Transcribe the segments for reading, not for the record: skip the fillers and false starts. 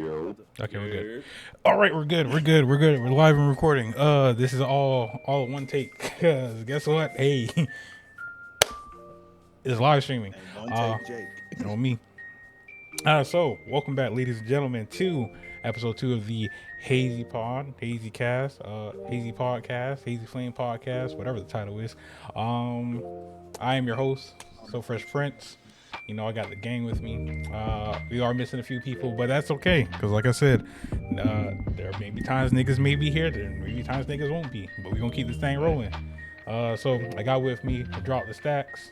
Okay, we're good. All right, we're good. We're good. We're good. We're live and recording. This is all in one take. Cause guess what? Hey, it's live streaming. And one take Jake. On me. So welcome back, ladies and gentlemen, to episode 2 of the Hazy Podcast, Hazy Flame Podcast, whatever the title is. I am your host, So Fresh Prince. You know, I got the gang with me. We are missing a few people, but that's okay. Because like I said, there may be times niggas may be here, there may be times niggas won't be. But we're going to keep this thing rolling. So I got with me to drop the stacks.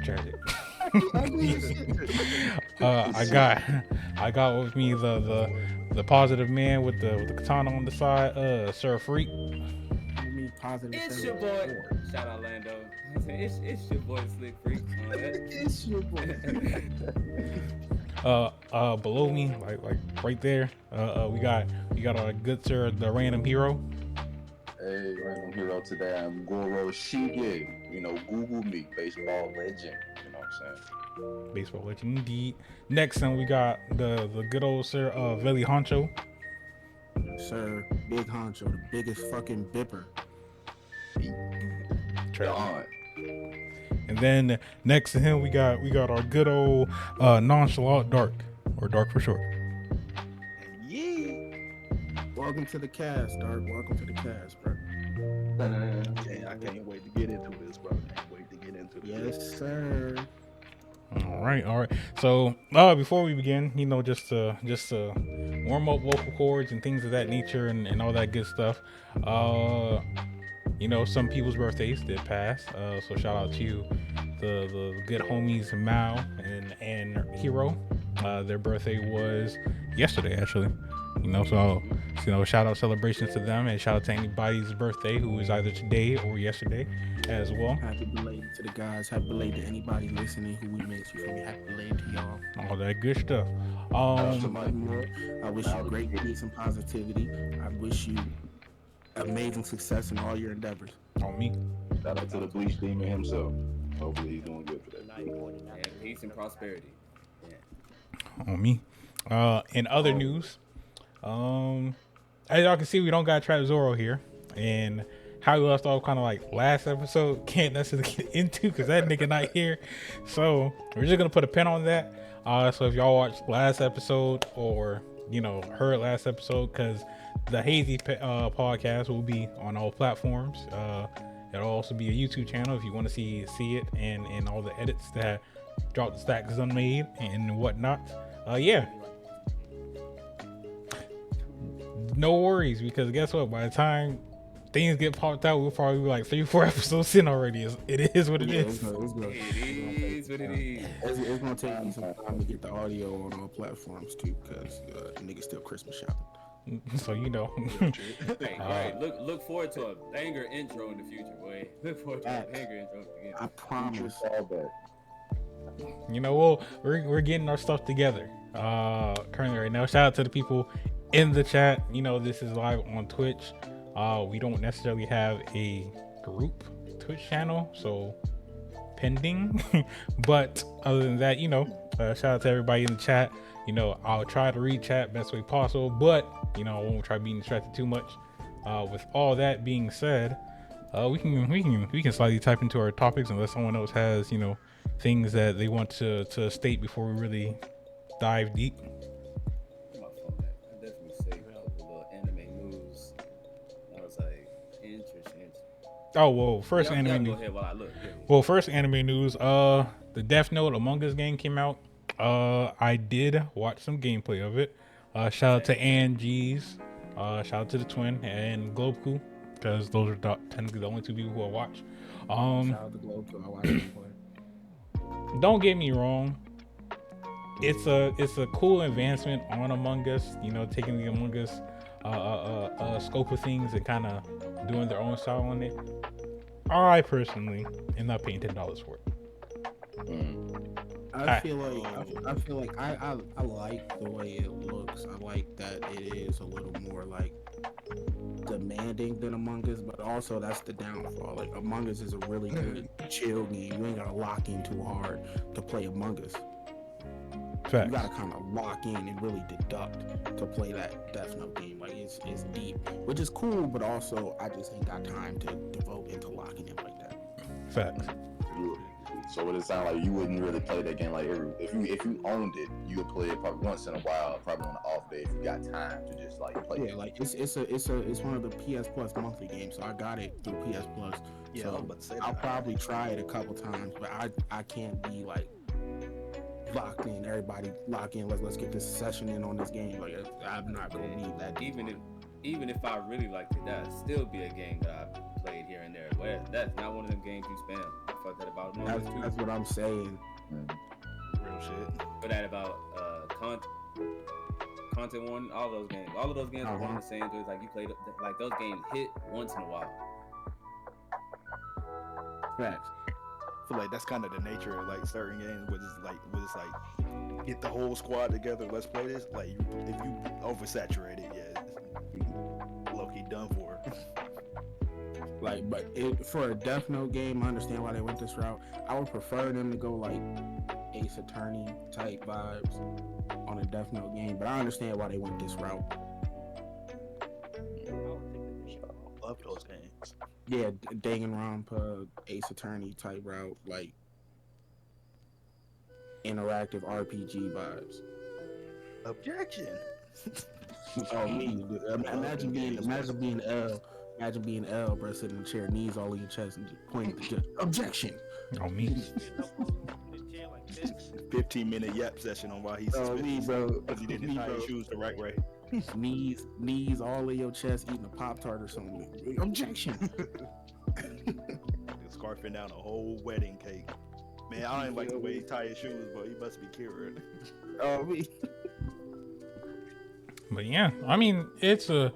Tragic. I got with me the positive man with the katana on the side, Sir Freak. It's your boy. Shout out Lando. It's your boy Slick Freak. It's your boy. Below me, like right there, we got our good sir, the random hero. Hey, random hero today. I'm Goro Shige. You know, Google me, baseball legend. You know what I'm saying? Baseball legend indeed. Next, we got the good old sir, Veli Honcho. Sir, Big Honcho, the biggest fucking bipper. Don. And then next to him, we got our good old nonchalant Dark, or Dark for short. Yeah. Welcome to the cast, Dark. Welcome to the cast, bro. I can't wait to get into this, bro. Can't wait to get into this. Yes, sir. All right. So before we begin, you know, just to warm up vocal cords and things of that nature and all that good stuff. You know, some people's birthdays did pass. So shout out to the good homies Mao and Hero. Their birthday was yesterday, actually. You know, so shout out celebrations to them, and shout out to anybody's birthday who was either today or yesterday as well. Happy belated to the guys. Happy belated to anybody listening who we missed. You feel me? Happy belated to y'all. All that good stuff. I wish you great peace and positivity. I wish you amazing success in all your endeavors. On me. Shout out to the Bleach Demon himself. Hopefully he's doing good for that. Yeah, peace and prosperity. On me. In other news, as y'all can see, we don't got Trap Zoro here, and how we left off kind of like last episode can't necessarily get into because that nigga not here. So we're just gonna put a pin on that. So if y'all watched last episode or heard last episode, because the Hazy podcast will be on all platforms. It'll also be a YouTube channel if you want to see it and all the edits that Drop the Stacks unmade and whatnot. Yeah. No worries, because guess what? By the time things get popped out, we'll probably be like 3-4 episodes in already. It is what it is. It is what it is. It's gonna take me some time to get the audio on all platforms too, because niggas still Christmas shopping. So Hey, look forward to a banger intro in the future, boy. Look forward to a banger intro again. I promise. You know, we're getting our stuff together currently right now. Shout out to the people in the chat. You know, this is live on Twitch. We don't necessarily have a group Twitch channel, so pending. But other than that, shout out to everybody in the chat. I'll try to read chat best way possible, but I won't try being distracted too much. With all that being said, we can slightly type into our topics unless someone else has things that they want to state before we really dive deep. I definitely say a couple of anime news. I was like, interesting. Oh well, first anime news. Go ahead while I look. Well, first anime news. The Death Note Among Us game came out. I did watch some gameplay of it. Shout out to Angie's. Shout out to the twin and Globeku, because those are technically the only two people who I watch. Shout out to Globeku. I watched him play. Don't get me wrong. It's a cool advancement on Among Us. Taking the Among Us scope of things and kind of doing their own style on it. I personally am not paying $10 for it. I feel like I like the way it looks. I like that it is a little more like demanding than Among Us, but also that's the downfall. Like Among Us is a really good chill game. You ain't gotta lock in too hard to play Among Us. Facts. You gotta kind of lock in and really deduct to play that Death Note game. Like it's deep, which is cool, but also I just ain't got time to devote into locking in like that. Facts. So would it sound like you wouldn't really play that game like if you owned it, you would play it probably once in a while, probably on an off day if you got time to just like play Yeah, it. like it's one of the PS Plus monthly games, so I got it through PS Plus. Yeah, So I'm about to say I'll that. probably try it a couple times, but I can't be like locked in. Everybody lock in. Let's get this session in on this game. Like I'm not gonna need that. Even if I really liked it, that'd still be a game that I played here and there. Where that's not one of them games you spam. I fucked that about That's what I'm saying. Real shit. But that about content one, all those games are one and the same. So it's like you played like those games hit once in a while. Facts. I feel like that's kind of the nature of like certain games, where it's like get the whole squad together, let's play this. Like if you oversaturate it, yeah, low-key done for. Like, but for a Death Note game, I understand why they went this route. I would prefer them to go like Ace Attorney type vibes on a Death Note game, but I understand why they went this route. Love those games. Yeah, Danganronpa, Ace Attorney type route, like interactive RPG vibes. Objection. Oh, me. Imagine being L, bro, sitting in the chair, knees all in your chest, and just pointing at the judge. Objection. Oh, me. 15-minute yap session on why he's Me, bro. because he didn't tie his shoes the right way. Knees all in your chest, eating a Pop-Tart or something. Objection. Scarfing down a whole wedding cake. Man, I don't like the way he tie his shoes, but he must be cured. Oh, me. But yeah, I mean, it's an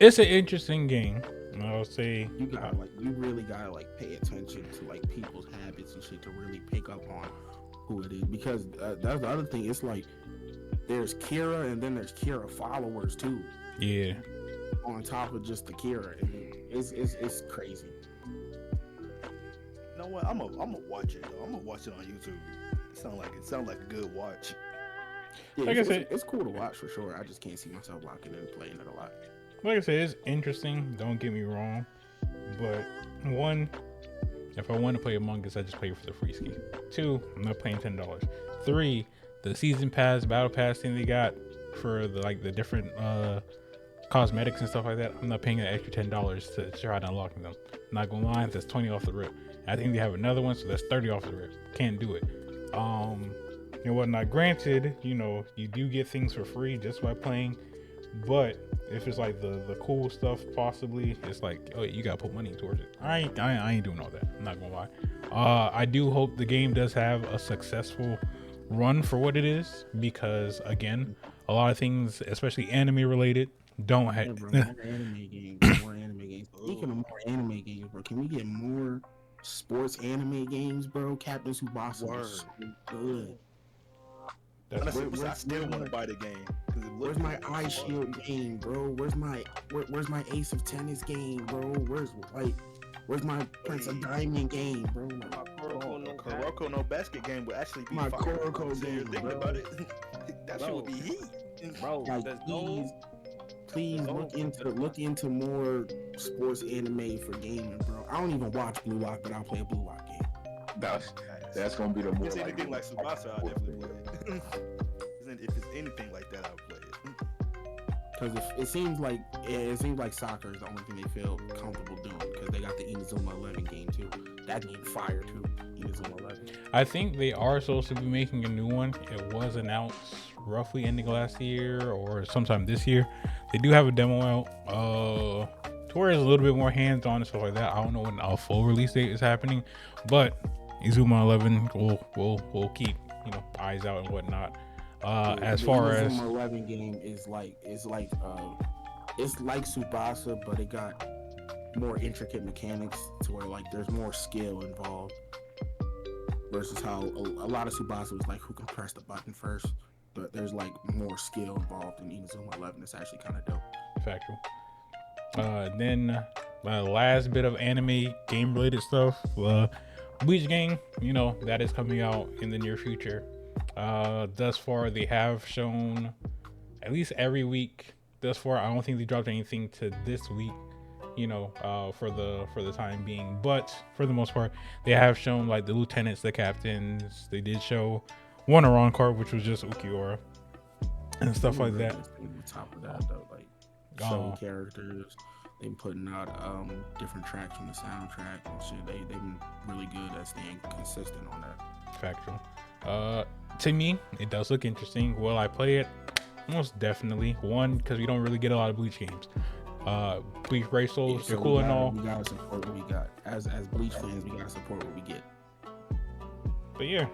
interesting game. I'll say you really gotta like pay attention to like people's habits and shit to really pick up on who it is, because that's the other thing. It's like there's Kira and then there's Kira followers too. Yeah. On top of just the Kira, it's crazy. You know what? I'm gonna watch it though. I'm gonna watch it on YouTube. It sounds like a good watch. Yeah, Like I said, it's cool to watch for sure. I just can't see myself locking in and playing it a lot. like I said, it's interesting. Don't get me wrong, but one, if I want to play Among Us, I just play it for the free ski. 2, I'm not paying $10. 3, the season pass, battle pass thing they got for the different cosmetics and stuff like that. I'm not paying that extra $10 to try to unlock them. I'm not gonna lie, that's 20 off the rip. I think they have another one, so that's 30 off the rip. Can't do it. And whatnot. Granted, you do get things for free just by playing, but if it's like the cool stuff, possibly it's like, oh, you gotta put money towards it. I ain't doing all that. I'm not gonna lie. I do hope the game does have a successful run for what it is, because again, a lot of things, especially anime related, don't have. More anime games. Speaking of more anime games, bro, can we get more sports anime games, bro? Captain Tsubasa is so good. Honestly, I still want to buy the game. Where's my Eye Shield game, bro? Where's my Ace of Tennis game, bro? Where's my Prince of Diamond game, bro? Kuroko no basket game would actually be my fire. Kuroko game, Thinking bro. about it, that shit would be heat. Bro, Like, please look into more sports anime for gaming, bro. I don't even watch Blue Lock, but I'll play a Blue Lock game. That's gonna be the more If it's anything like Tsubasa, I'll definitely play it. If it's anything like that, I'll play it. Because it seems like soccer is the only thing they feel comfortable doing, because they got the Inazuma 11 game too. That game fire too. Inazuma 11. I think they are supposed to be making a new one. It was announced roughly ending last year or sometime this year. They do have a demo out. To where it's a little bit more hands-on and stuff like that. I don't know when a full release date is happening, but Inazuma 11 will keep eyes out and whatnot. As far as Inazuma 11 game is like it's like Tsubasa, but it got more intricate mechanics to where like there's more skill involved. Versus how a lot of Tsubasa was like who can press the button first, but there's like more skill involved in Inazuma 11. It's actually kind of dope. factual. Then my last bit of anime game related stuff. Bleach game, that is coming out in the near future. Thus far, they have shown at least every week. Thus far, I don't think they dropped anything to this week. For the time being, but for the most part, they have shown like the lieutenants, the captains. They did show one Iran card, which was just Ukiora and stuff like that. On top of that, though, like showing characters, they been putting out different tracks from the soundtrack and shit. They've been really good at staying consistent on that. Factual. To me, it does look interesting. Will I play it? Most definitely. One, because we don't really get a lot of Bleach games. Bleach Brave Souls, they're cool and all. We gotta support what we got. As Bleach fans, we gotta support what we get. But yeah,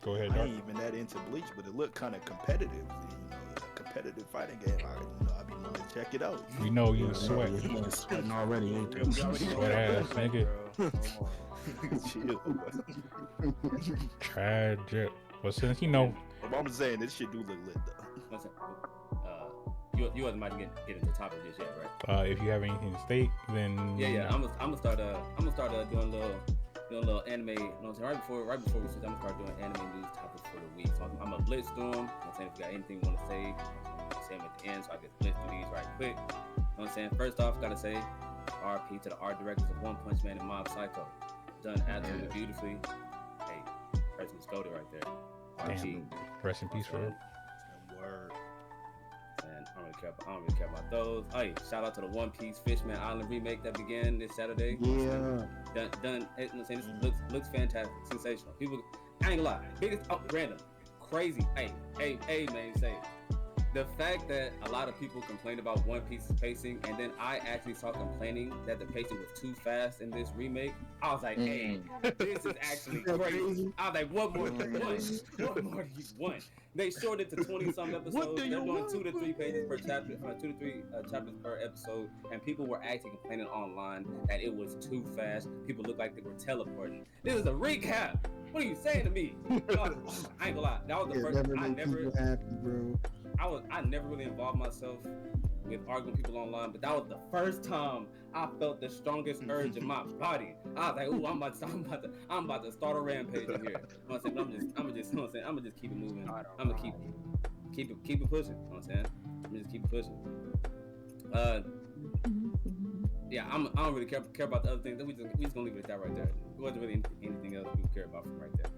Go ahead, I Doc. ain't even that into Bleach, but it looked kind of competitive. A competitive fighting game. I'd be willing to check it out. We know you sweat. You're sweating already, ain't you? Sweat ass nigga. Chill. Tragic. But since I'm just saying this shit do look lit though. What's that? You wasn't about to get into the topic just yet, right? if you have anything to state, then Yeah. I'm gonna start doing a little anime. You know what I'm saying? Right before we switch, I'm gonna start doing anime news topics for the week. So I'm a blitz through them. You know what I'm saying? If you got anything you want to say, say them at the end, so I can blitz through these right quick. You know what I'm saying? First off, gotta say RP to the art directors of One Punch Man and Mob Psycho. Done absolutely beautifully. Hey, person was goated right there. RP. rest in peace for her. Word. And I don't really care about those. Hey, shout out to the One Piece Fishman Island remake that began this Saturday. Yeah. Done. You know what I'm saying? This looks fantastic, sensational. People, I ain't gonna lie, biggest random, crazy. Hey, man, say it. The fact that a lot of people complain about One Piece's pacing, and then I actually saw complaining that the pacing was too fast in this remake. I was like, hey, this is actually crazy. I was like, what more do you want? What more do you want? They shortened it to 20-some episodes. They're doing 2 to 3 pages per chapter, 2 to 3 chapters per episode, and people were actually complaining online that it was too fast. People looked like they were teleporting. This is a recap. What are you saying to me? I ain't gonna lie. That was the first. I never really involved myself with arguing with people online, but that was the first time I felt the strongest urge in my body. I was like, "Ooh, I'm about to start a rampage in here." You know what I'm saying? But I'm gonna just keep it moving. I'm gonna keep it pushing. You know what I'm saying? I'm gonna just keep it pushing. Yeah, I don't really care about the other things. We just gonna leave it at that right there. There wasn't really anything else we care about from right there.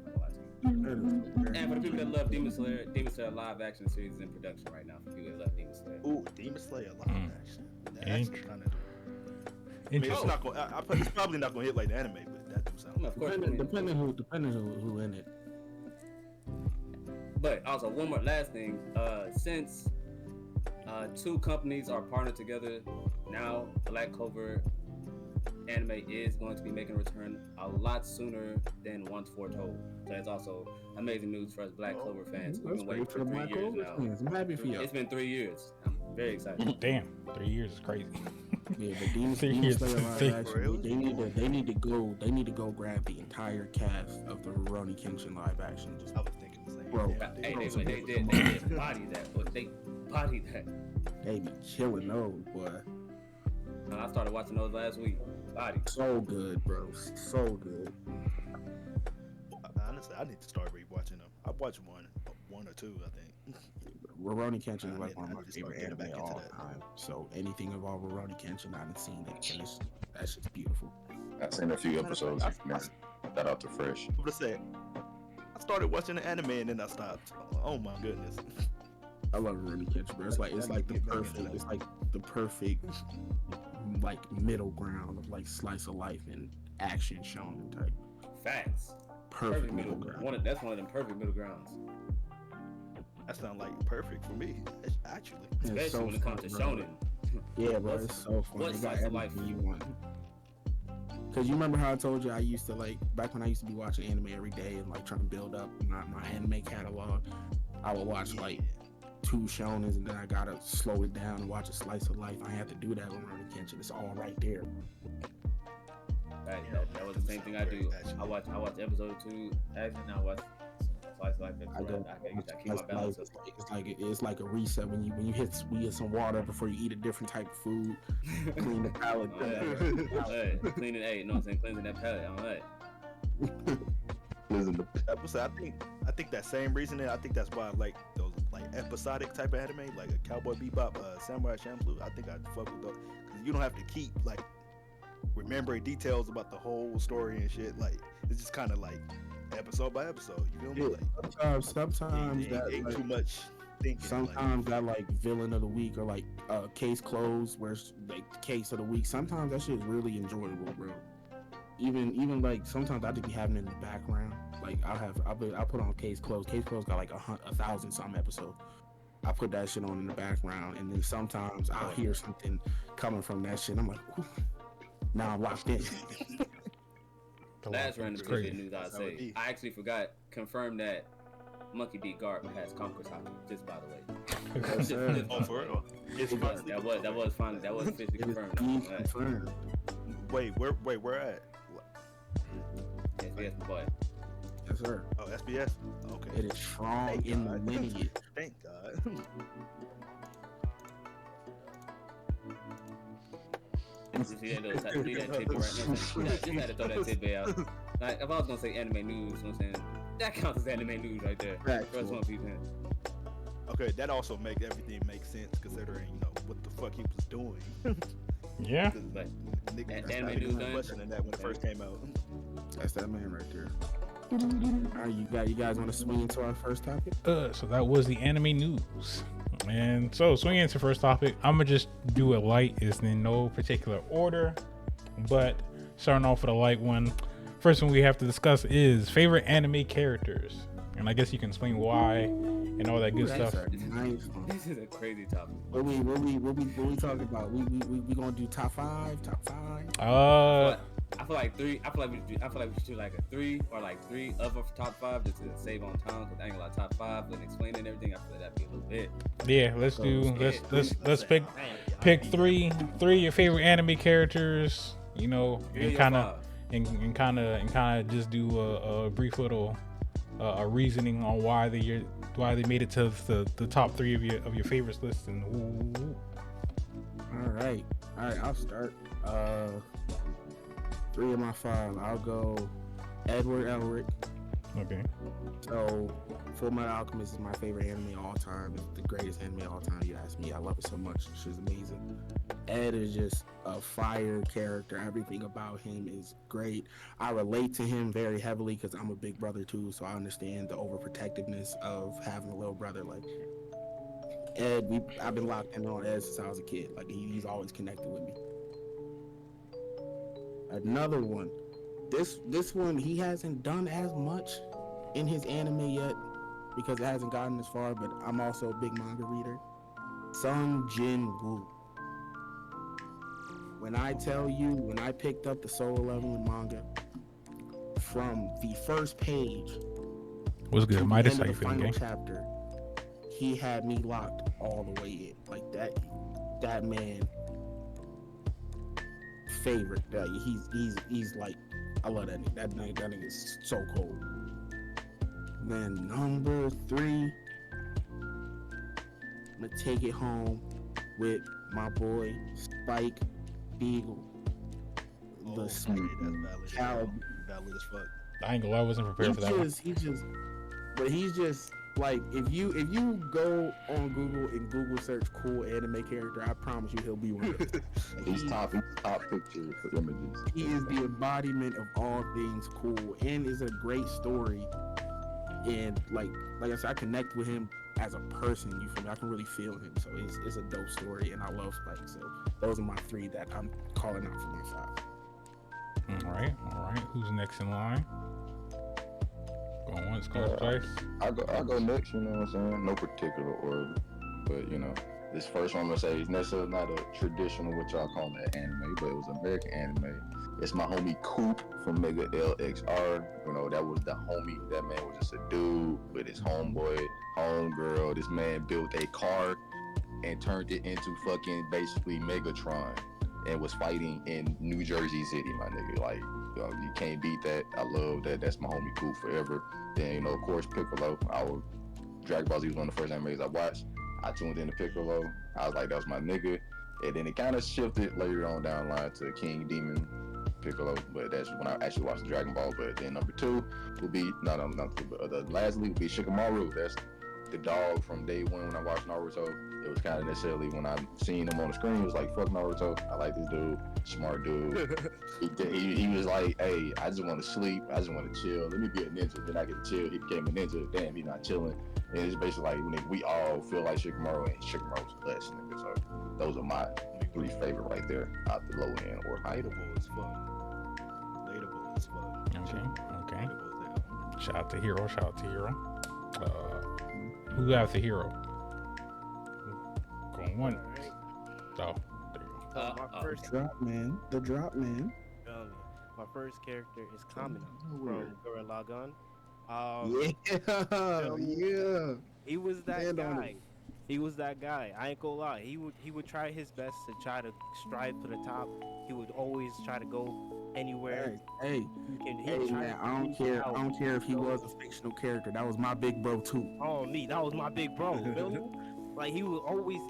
And for the people that love Demon Slayer live action series is in production right now. For people that love Demon Slayer. Ooh, Demon Slayer live action. That's kind of. Interesting. It's probably not gonna hit like the anime, but that do sound. Of course, Depending who in it. But also one more last thing. Since 2 companies are partnered together, now Black Clover anime is going to be making a return a lot sooner than once foretold. So that's also amazing news for us Black Clover fans. We've been waiting for 3 years now. I'm happy for you. It's been 3 years. I'm very excited. Damn, 3 years is crazy. Yeah, but Demon Slayer live action, they need to go grab the entire cast of the Rurouni Kenshin live action. Just, I was thinking the same. bro, They did body that, but they bodied that. they be killing those, boy. I started watching those last week. Body. So good, bro. So good. Honestly, I need to start rewatching them. I watched one or two, I think. Rurouni Kenshin is like one of my just favorite start getting anime back of into all that. time. So anything involving Rurouni Kenshin, I haven't seen it. And that shit's beautiful. I've seen a few episodes. Man, that out to fresh. I'm gonna say, I started watching the anime and then I stopped. Oh my goodness. I love Rurouni Kenshin, bro. It's like the perfect like middle ground of like slice of life and action shonen type. Facts. Perfect middle ground. That's one of them perfect middle grounds. That sounds like perfect for me, actually. Especially so when it comes to fun, bro. shonen. Yeah, bro, it's so fun. What It got slice of life? everything you want. Cause you remember how I told you I used to like back when I used to be watching anime every day and like trying to build up my anime catalog. I would watch like 2 shonens and then I gotta slow it down and watch a slice of life. I had to do that with Rurouni Kenshin. It's all right there. That was the same thing I do. I watch episode 2. Actually, now watch slice of life. I go I keep my balance up. It's like a reset when you hit some water before you eat a different type of food. Clean the palate. Cleaning, hey, you know what I'm saying? Cleansing that palate. I'm like, Listen to episode. I think that same reasoning. I think that's why I like those like episodic type of anime, like a Cowboy Bebop, Samurai Champloo. I think I'd fuck with those because you don't have to keep like remembering details about the whole story and shit. Like it's just kind of like episode by episode. You feel me? Like Sometimes that ain't like, too much thinking. sometimes that like villain of the week or like case closed, where it's like case of the week. Sometimes that shit is really enjoyable, bro. Even like sometimes I just be having it in the background. Like I'll put on case closed. Case closed got like 1,000 some episodes. I put that shit on in the background, and then sometimes I'll hear something coming from that shit. I'm like, ooh, now I'm locked in. Last random tidbit news I'll say. I actually forgot confirm that Monkey D. Garp has Conqueror's Hockey. Just by the way. Oh, for real? That was finally officially confirmed. Confirmed. Wait, where at? SBS boy. Yes, sir. Oh, SBS. Okay. It is strong in the lineage. Thank God. Just had to throw that tidbit out. Like, if I was gonna say anime news, you know what I'm saying, that counts as anime news right there. First One Piece. Okay, that also makes everything make sense considering what the fuck he was doing. Yeah. But Nigga, anime news done. questioning that when it first came out. That's that man right there. All right, you guys want to swing into our first topic? So that was the anime news. And so swinging into first topic, I'm gonna just do it light. It's in no particular order, but starting off with a light one. First one we have to discuss is favorite anime characters, and I guess you can explain why and all that good stuff. Nice. This is a crazy topic. What we talking about? We gonna do top five. I feel like three. I feel like we should do like a three or like three of our top five just to save on time because I ain't a lot of top five and explaining everything. I feel like that'd be a little bit. Yeah, let's pick three of your favorite anime characters. And kind of just do a brief little reasoning on why they made it to the top three of your favorites list. And all right, I'll start. Three of my five. I'll go Edward Elric. Okay. So, Fullmetal Alchemist is my favorite anime of all time. It's the greatest anime of all time. You ask me, I love it so much. She's amazing. Ed is just a fire character. Everything about him is great. I relate to him very heavily because I'm a big brother too, so I understand the overprotectiveness of having a little brother. Like Ed, I've been locked in on Ed since I was a kid. Like he's always connected with me. Another one. This one, he hasn't done as much in his anime yet because it hasn't gotten as far, but I'm also a big manga reader. Sung Jin Woo. When I tell you, when I picked up the Solo Leveling manga, from the first page what's good, Midas? How you feeling, final gang? chapter, he had me locked all the way in. Like that man favorite. He's like, I love that nigga. That nigga is so cold. Then number 3, I'm gonna take it home with my boy Spike Beagle. Okay, that's valid. Valid as fuck. I ain't gonna lie, I wasn't prepared for that one. He's just like, if you go on Google and Google search cool anime character, I promise you he'll be one of them. He's top picture for images. He is the embodiment of all things cool and is a great story. And like I said, I connect with him as a person. You feel me? I can really feel him. So it's a dope story, and I love Spike. So those are my 3 that I'm calling out for my 5. All right. Who's next in line? Going once, going twice. I'll go next, you know what I'm saying? No particular order. But, this first one I'm going to say is necessarily not a traditional, what y'all call it, anime, but it was American anime. It's my homie Coop from Mega LXR. That was the homie. That man was just a dude with his homeboy, homegirl. This man built a car and turned it into fucking basically Megatron and was fighting in New Jersey City, my nigga. Like, you can't beat that. I love that. That's my homie Coop forever. Then, of course, Piccolo. Dragon Ball Z was one of the first animes I watched. I tuned into Piccolo. I was like, that was my nigga. And then it kind of shifted later on down the line to King Demon. Piccolo, but that's when I actually watched Dragon Ball. But then number 2 would be the lastly would be Shikamaru. That's the dog from day one when I watched Naruto. It was kind of necessarily when I seen him on the screen, it was like, fuck Naruto. I like this dude, smart dude. he was like, hey, I just want to sleep. I just want to chill. Let me be a ninja. Then I get to chill. He became a ninja. Damn, he not chilling. And it's basically like when we all feel like Shikamaru, and Shikamaru's us, nigga. So those are my 3 favorite right there, out the low end or high. Relatable as fuck. Relatable as fuck. Okay. Relatable as Shout out to Hero. Shout out to Hero. Who has the Hero? Going one. Oh, there you go. My first The drop man. my first character is Kamina from Gurren Lagann. Yeah. He was that Stand on guy. it. He was that guy. I ain't gonna lie. He would try his best to try to strive for the top. He would always try to go anywhere. Hey, man, I don't care. I don't care if he was a fictional character. That was my big bro too. Oh, me, that was my big bro. Feel me? Like he would always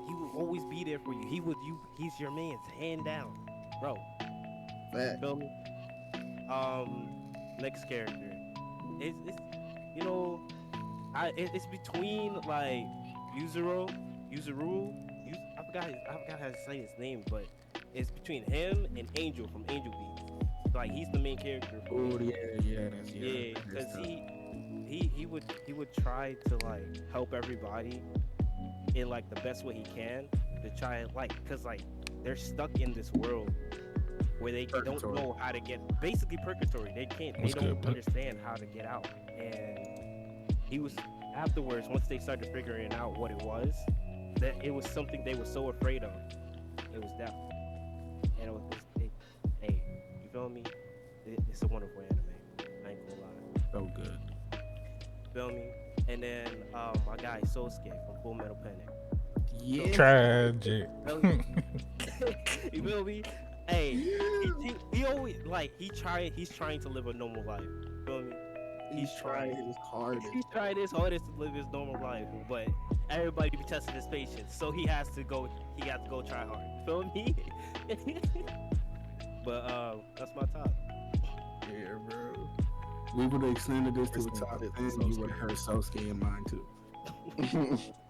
be there for you. He's your man's hand down, bro. Fact. Feel me? Next character. It's it's between like Yuzuru. I forgot how to say his name, but it's between him and Angel from Angel Beats. Like he's the main character. Oh yeah, because he would try to like help everybody in like the best way he can to try and because they're stuck in this world where they don't know how to get basically purgatory. They don't understand how to get out. And he was afterwards, once they started figuring out what it was, that it was something they were so afraid of. It was death. And hey, you feel me? It's a wonderful anime. I ain't gonna lie. So good. Feel me? And then my guy Sosuke from Full Metal Panic. Yeah. Tragic. You feel me? Hey, he always he's trying to live a normal life. Feel me? He's trying his hardest. He's trying his hardest to live his normal life, but everybody be testing his patience, so he has to go try hard. Feel me? But that's my top. Yeah, bro. We would have extended this to the top 10. You would have heard Sosuke in mine too.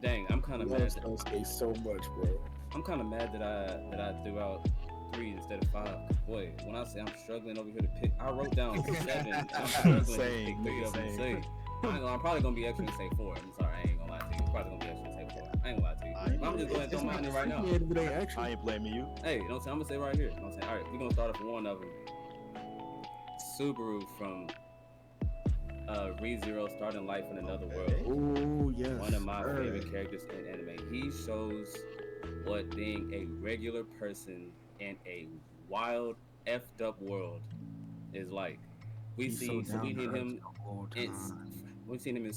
Dang, I'm kind of mad. Sosuke so much, bro. I'm kind of mad that I threw out 3 instead of 5. Boy, when I say I'm struggling over here to pick, I wrote down 7. I'm struggling to pick 3 of them and say. I'm probably gonna be extra and say 4. I'm sorry, I ain't gonna lie to you. I'm probably gonna be extra and say 4. I ain't gonna lie to you. I'm just going to throw mine in right now. I ain't blaming you. Hey, you know what I'm saying? I'm gonna say right here. You know what I'm saying? All right, we're gonna start off with one of them. Subaru from ReZero Starting Life in Another World. Oh yes. One of my favorite characters in anime. He shows what being a regular person in a wild, effed up world is like. We've seen him in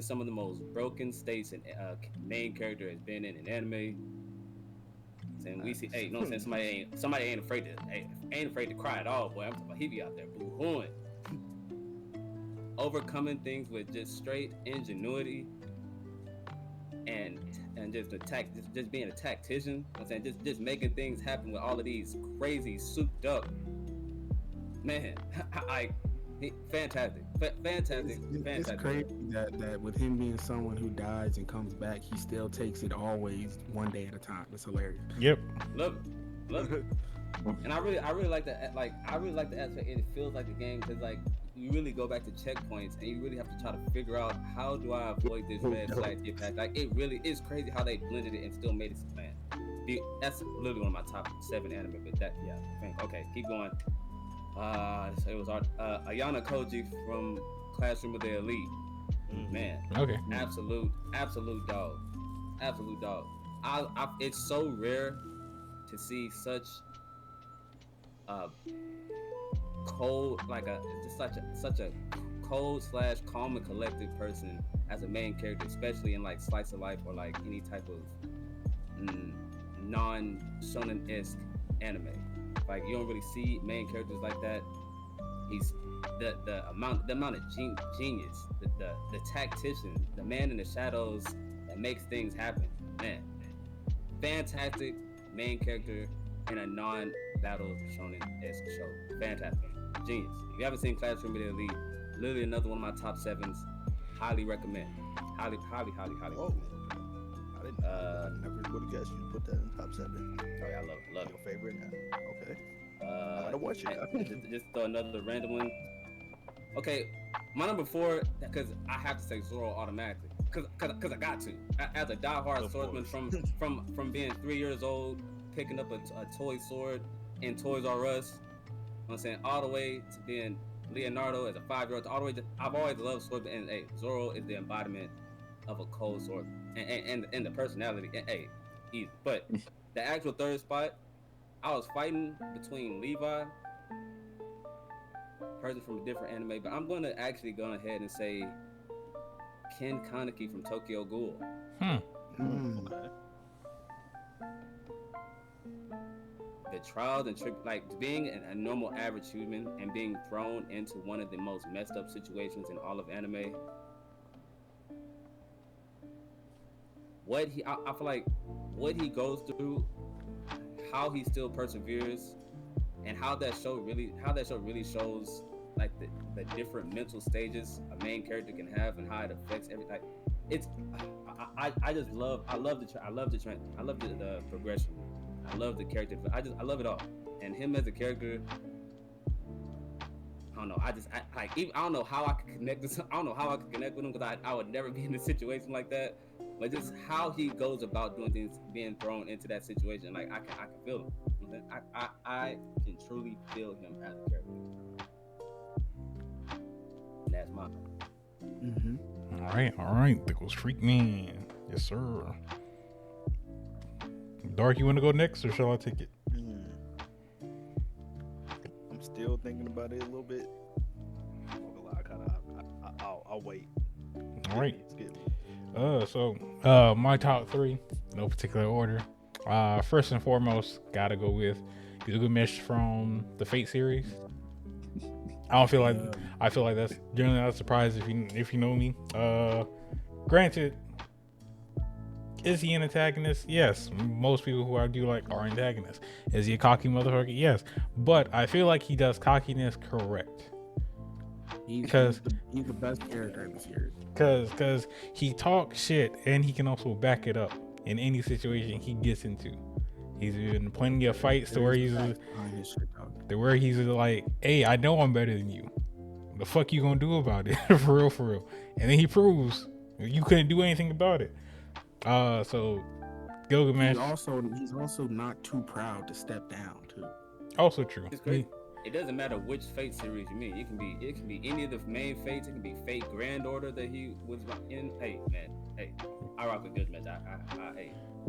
some of the most broken states and main character has been in an anime. And we see, hey, you know what I'm saying? Somebody ain't afraid to cry at all, boy. I'm talking about he be out there boo-hooing. Overcoming things with just straight ingenuity and just being a tactician. You know what I'm saying? Just making things happen with all of these crazy souped up. Man, fantastic. It's crazy that with him being someone who dies and comes back, he still takes it always one day at a time. It's hilarious. Yep. Love it. And I really like that. Like I really like the aspect. It feels like a game because like you really go back to checkpoints and you really have to try to figure out how do I avoid this red flag to get past. Like it really is crazy how they blended it and still made it man. That's literally one of my top 7 anime. But that okay, keep going. So it was Ayana Koji from Classroom of the Elite. Man, okay, absolute dog. It's so rare to see such cold, such a cold / calm and collected person as a main character, especially in like slice of life or like any type of non-shonen-esque anime. Like you don't really see main characters like that. He's the amount of genius, the tactician, the man in the shadows that makes things happen. Man, fantastic main character in a battle shonen-esque show. Fantastic. Genius. If you haven't seen Classroom Elite, literally another one of my top 7s. Highly recommend. Highly recommend. I never would have guessed you put that in top 7. Oh yeah, I love it. Love Your it. favorite? Okay. I gotta watch it. Just throw another random one. Okay, my number 4, because I have to say Zoro automatically, because I got to. As a diehard swordsman from being 3 years old, picking up a toy sword in Toys R Us, you know what I'm saying, all the way to being Leonardo as a 5-year-old, all the way to, I've always loved swordsman, and hey, Zoro is the embodiment of a cold sword, and the personality, and hey, easy. But the actual third spot, I was fighting between Levi, person from a different anime, but I'm going to actually go ahead and say Ken Kaneki from Tokyo Ghoul. Okay. The trials and like being a normal average human and being thrown into one of the most messed up situations in all of anime. I feel like what he goes through, how he still perseveres, and how that show really shows like the different mental stages a main character can have and how it affects everything. It's I love the progression. I love the character. I love it all. And him as a character, I don't know. I don't know how I could connect this. I don't know how I could connect with him because I would never be in a situation like that. But just how he goes about doing things, being thrown into that situation, like I can feel him. I can truly feel him as a character. And that's mine. Mm-hmm. All right. There goes Freak Man. Yes, sir. Dark, you want to go next, or shall I take it? I'm still thinking about it a little bit. I'll wait. All right. My top 3, no particular order. First and foremost, gotta go with Gilgamesh from the Fate series. I feel like that's generally not a surprise if you know me. Granted, is he an antagonist? Yes. Most people who I do like are antagonists. Is he a cocky motherfucker? Yes. But I feel like he does cockiness correct. He's the best character in the series. Because he talks shit and he can also back it up in any situation he gets into. He's been plenty of fights to where he's like, hey, I know I'm better than you. The fuck you gonna do about it? For real. And then he proves you couldn't do anything about it. So Gilgamesh. He's also not too proud to step down too. Also true. It's great. It doesn't matter which Fate series you mean. It can be any of the main Fates. It can be Fate Grand Order that he was in. Hey man, I rock with Gilgamesh. I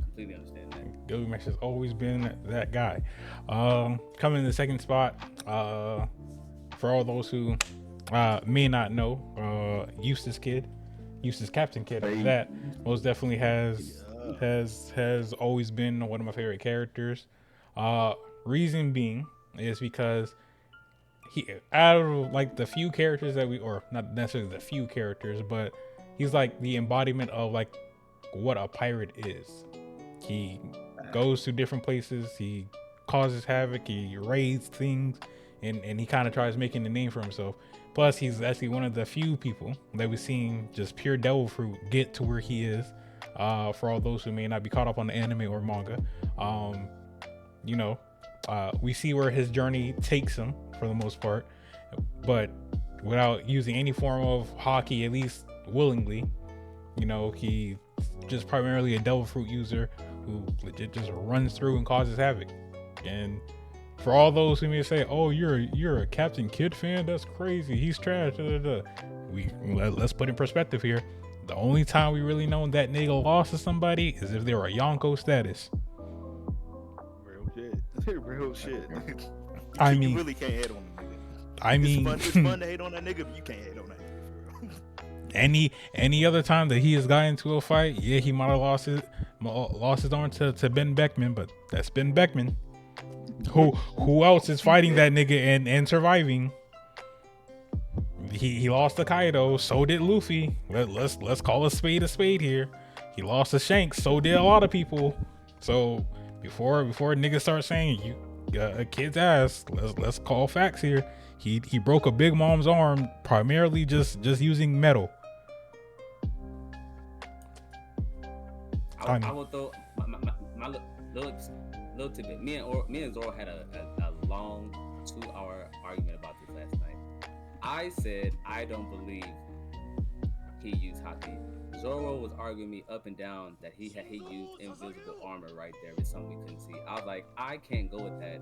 completely understand that. Gilgamesh has always been that guy. Coming in the second spot, for all those who may not know, Eustace Captain Kid, that most definitely has always been one of my favorite characters. Reason being is because he, out of like the few characters or not necessarily the few characters, but he's like the embodiment of like what a pirate is. He goes to different places, he causes havoc, he raids things, and he kind of tries making a name for himself. Plus, he's actually one of the few people that we've seen just pure devil fruit get to where he is. For all those who may not be caught up on the anime or manga, we see where his journey takes him for the most part, but without using any form of haki, at least willingly. He's just primarily a devil fruit user who legit just runs through and causes havoc. And for all those who may say, "Oh, you're a Captain Kidd fan? That's crazy. He's trash." Let's put in perspective here. The only time we really know that nigga lost to somebody is if they were a Yonko status. Real shit. I mean, you really can't hate on the nigga. It's fun to hate on that nigga, but you can't hate on that nigga for real. Any other time that he has gotten into a fight, yeah, he might have lost his arm to Ben Beckman, but that's Ben Beckman. Who else is fighting that nigga and surviving? He lost to Kaido, so did Luffy. Let's call a spade here. He lost to Shanks, so did a lot of people. So before niggas start saying a kid's ass. Let's call facts here. He broke a Big Mom's arm primarily just using metal. I will throw my little tidbit. Me and Zoro had a long 2-hour argument about this last night. I said I don't believe he used Haki. Zoro was arguing me up and down that he used invisible armor right there with something we couldn't see. I was like, I can't go with that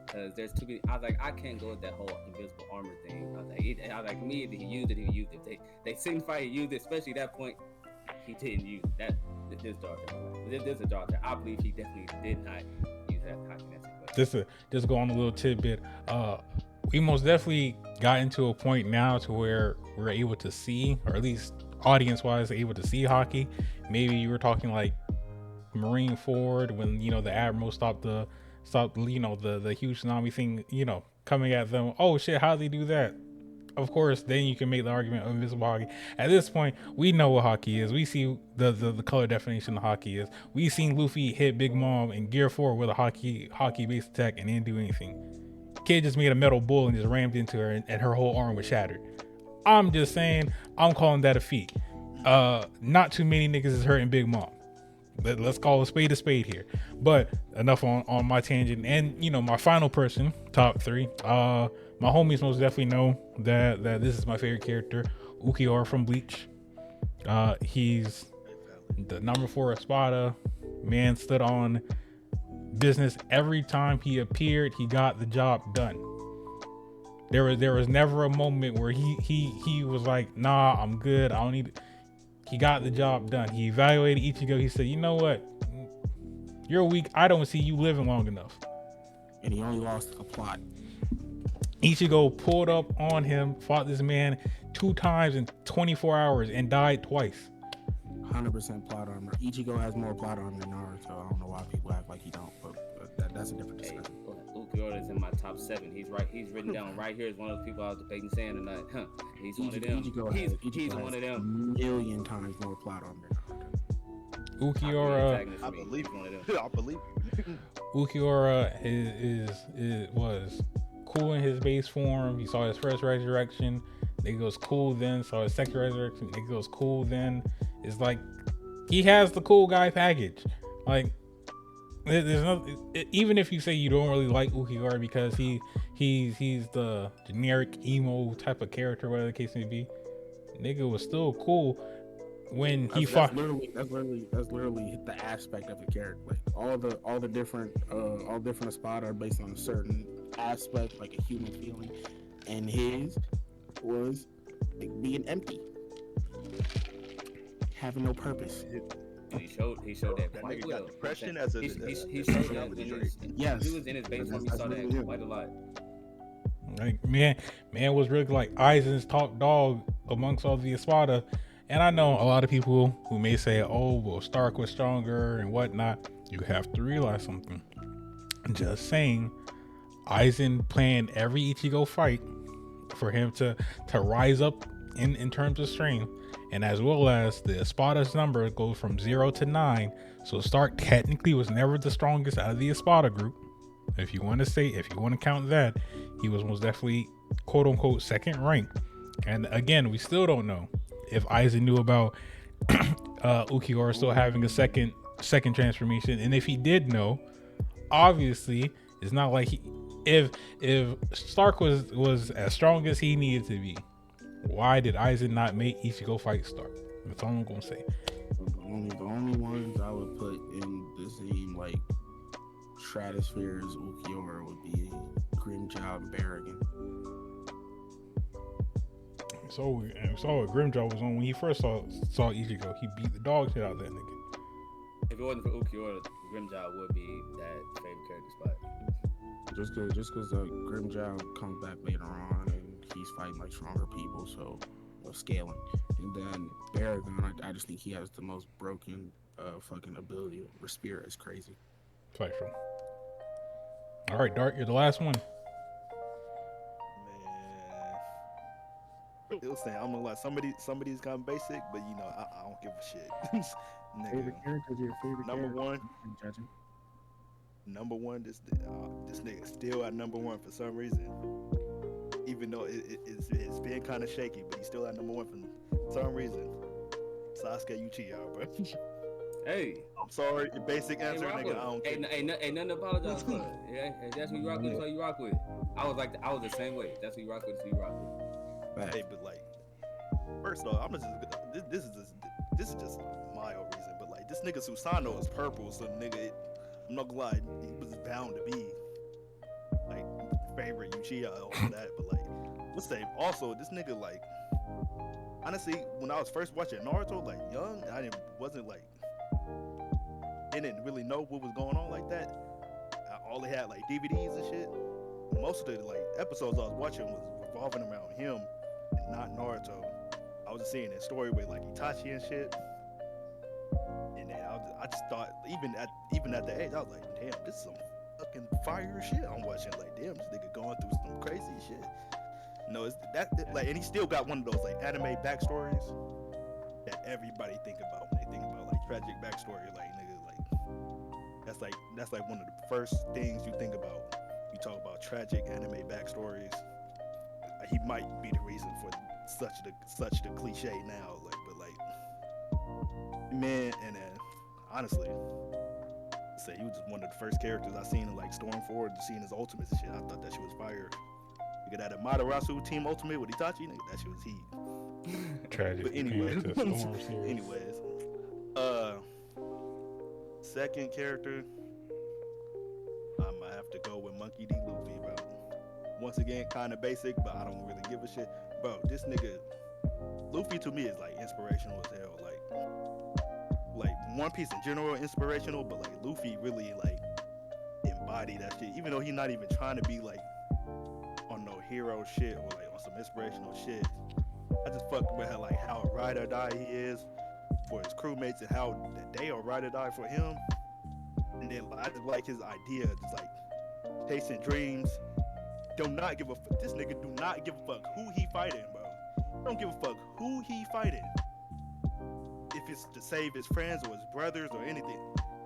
because there's too many. I was like, I can't go with that whole invisible armor thing. I was like, me, if he used it. They signify he used it, especially at that point. He didn't use that. This is a dark. I believe he definitely did not use that Haki. Just go on a little tidbit. We most definitely got into a point now to where we're able to see, or at least audience-wise, able to see Haki. Maybe you were talking like Marine Ford when the Admiral stopped the huge tsunami thing, coming at them. Oh shit, how did they do that? Of course, then you can make the argument of invisible Haki. At this point, we know what Haki is. We see the color definition of Haki is. We seen Luffy hit Big Mom in Gear 4 with a Haki based attack and didn't do anything. Kid just made a metal bull and just rammed into her, and her whole arm was shattered. I'm just saying, I'm calling that a feat. Not too many niggas is hurting Big Mom. Let's call a spade here. But enough on my tangent. And my final person, top 3. My homies most definitely know that this is my favorite character, Ukiura from Bleach. He's the number 4 Espada. Man stood on business every time he appeared. He got the job done. There was never a moment where he was like, nah, I'm good, I don't need it. He got the job done. He evaluated Ichigo. He said, you know what, you're weak, I don't see you living long enough. And he only lost a plot. Ichigo pulled up on him, fought this man 2 times in 24 hours and died twice. 100% plot armor. Ichigo has more plot armor than Naruto. I don't know why people act like he don't, but that's a different discussion. Ukiura is in my top 7. He's written down right here as one of those people I was debating saying tonight. He's one of them. He's one of them. Million times more plot armor than Naruto. Ukiura, I believe Ukiura was cool in his base form. He saw his first resurrection. Nigga goes cool then. Saw his second resurrection. Nigga goes cool then. It's like he has the cool guy package. Like there's no, even if you say you don't really like Ukiura because he's the generic emo type of character, whatever the case may be, nigga was still cool when he fought. That's literally the aspect of the character. Like all the different Espada are based on a certain aspect, like a human feeling, and his was being empty, having no purpose. He showed that quite well. Depression as a he showed that in his, yes. He was in his base when he saw that quite a lot. Like man was really like Aizen's top dog amongst all the Espada. And I know a lot of people who may say, oh, well, Stark was stronger and whatnot. You have to realize something. Just saying, Aizen planned every Ichigo fight for him to rise up in terms of strength. And as well as the Espada's number goes from 0 to 9. So Stark technically was never the strongest out of the Espada group. If you want to count that, he was most definitely quote unquote second rank. And again, we still don't know if Aizen knew about Ukiura still having a second transformation. And if he did know, obviously it's not like if Stark was as strong as he needed to be, why did Aizen not make Ichigo fight Stark? That's all I'm gonna say. The only ones I would put in the same like stratosphere as Ukiura would be Grimjaw and Barragan. So what Grimjaw was on when he first saw Ichigo. He beat the dog shit out of that nigga. If it wasn't for Ukiura, Grimjaw would be that favorite character spot. Just because Grimjaw comes back later on and he's fighting like stronger people, so scaling. And then Barragan, I just think he has the most broken fucking ability. Her spirit is crazy. Quite true. All right, Dart, you're the last one. Man, still saying I'm gonna let somebody's kind of basic, but I don't give a shit. Nigga. Favorite character? Your favorite Number character? one. Judging. number one. This nigga still at number one for some reason. Even though it's been kind of shaky, but he's still at number one for some reason. Sasuke Uchiha, bro. Hey, I'm sorry, your basic answer, nigga. I don't care. Ain't nothing to apologize for. Yeah, that's who you rock with. That's who you rock with. I was the same way. That's who you rock with. That's who you rock with. Hey, but like, first off, this is just my own reason, but like, this nigga Susanoo is purple, so nigga, I'm not gonna lie, he was bound to be like favorite Uchiha and all that, but like, let's say also this nigga like, honestly, when I was first watching Naruto, like young, didn't really know what was going on like that. I only had like DVDs and shit. Most of the like episodes I was watching was revolving around him and not Naruto. I was just seeing his story with like Itachi and shit. And then I just thought, even at the age, I was like, damn, this is some fucking fire shit I'm watching. Like, damn, this nigga going through some crazy shit. No, it's like, and he still got one of those like anime backstories that everybody think about when they think about like tragic backstory. Like, nigga, like that's like one of the first things you think about. You talk about tragic anime backstories. He might be the reason for such the cliche now. Like, but like, man, and then honestly, say he was just one of the first characters I seen in like Stormford, seeing his ultimates and shit. I thought that shit was fire. Nigga, that Amaterasu Team Ultimate with Itachi, nigga, that shit was heat. Tragic. But anyways, second character, I'm gonna have to go with Monkey D. Luffy, bro. Once again, kind of basic, but I don't really give a shit, bro. This nigga, Luffy to me is like inspirational as hell. Like One Piece in general, inspirational, but like Luffy really like embody that shit. Even though he's not even trying to be like on no hero shit or like on some inspirational shit. I just fuck with how a ride or die he is for his crewmates and how they are ride or die for him. And then I just like his idea, just like chasing dreams. Do not give a fuck. This nigga do not give a fuck who he fighting, bro. Don't give a fuck who he fighting. If it's to save his friends or his brothers or anything,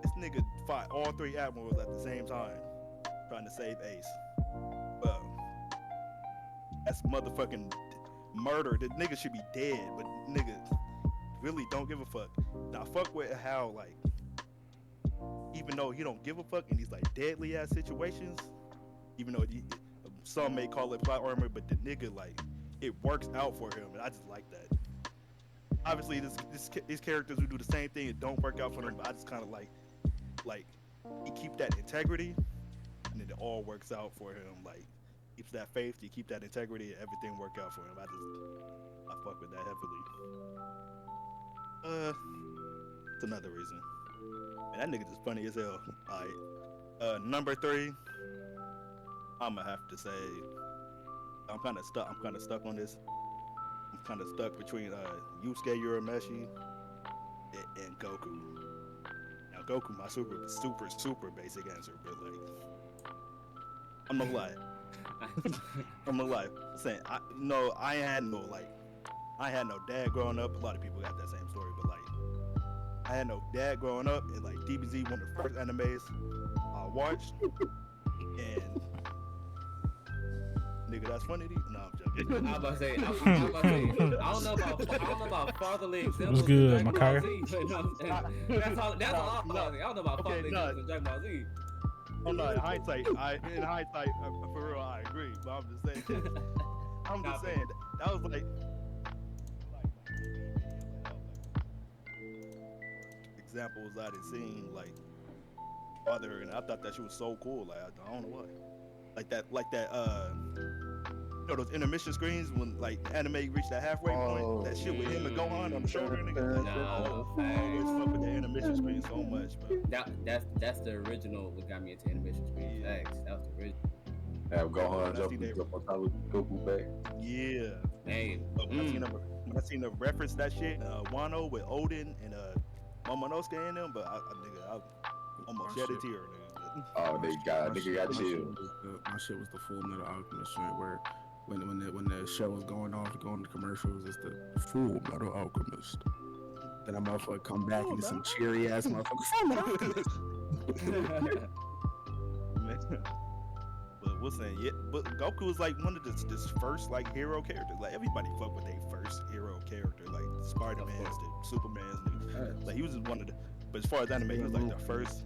this nigga fought all three admirals at the same time, trying to save Ace. Bro, that's motherfucking murder. The nigga should be dead, but nigga really don't give a fuck. Now fuck with how like, even though he don't give a fuck in these like deadly ass situations, even though some may call it plot armor, but the nigga like it works out for him, and I just like that. Obviously, these characters who do the same thing, it don't work out for them, but I just kind of like he keep that integrity, and it all works out for him. Like keeps that faith, he keep that integrity, and everything work out for him. I fuck with that heavily. It's another reason. And that nigga just funny as hell. Alright. Number 3, I'ma have to say I'm kinda stuck on this. I'm kinda stuck between Yusuke Urameshi and Goku. Now Goku, my super basic answer, but like I'm gonna lie. Saying I had no dad growing up. A lot of people got that same story, but like I had no dad growing up, and like DBZ, one of the first animes I watched, and nigga, that's funny to you? No, I'm joking. I was about to say, I don't know about fatherly examples. What's good, in Makaya? Dragon Ball Z, but that's all I'm saying. I don't know about fatherly examples in Dragon Ball Z. Oh no, in hindsight, for real, I agree. But I'm just saying, that was like examples I done seen, like father, and I thought that shit was so cool. Like I don't know why, like that, you know those intermission screens when like anime reached that halfway point. That shit with him and Gohan on the shoulder, nigga. I always fuck with the intermission screen so much, bro. That's the original. What got me into animation screen? Yeah. That was the original. Have Gohan jump on top of Goku back. Yeah. Man. I seen them reference that shit. Wano with Odin and Momonosuke in them, but I almost shed a tear, nigga. Oh, nigga got chill. My shit was the Full Metal Alchemist joint where when the show was going off, going to commercials, it's the Full Metal Alchemist. Then I motherfucker come back and get some cheery ass motherfucker. Full Metal Alchemist. But what's that? Yeah, but Goku was like one of this first like hero characters. Like everybody fuck with their first hero character, like Spider-Man's, the Superman's. Like he was just one of the. But as far as anime, he was like the first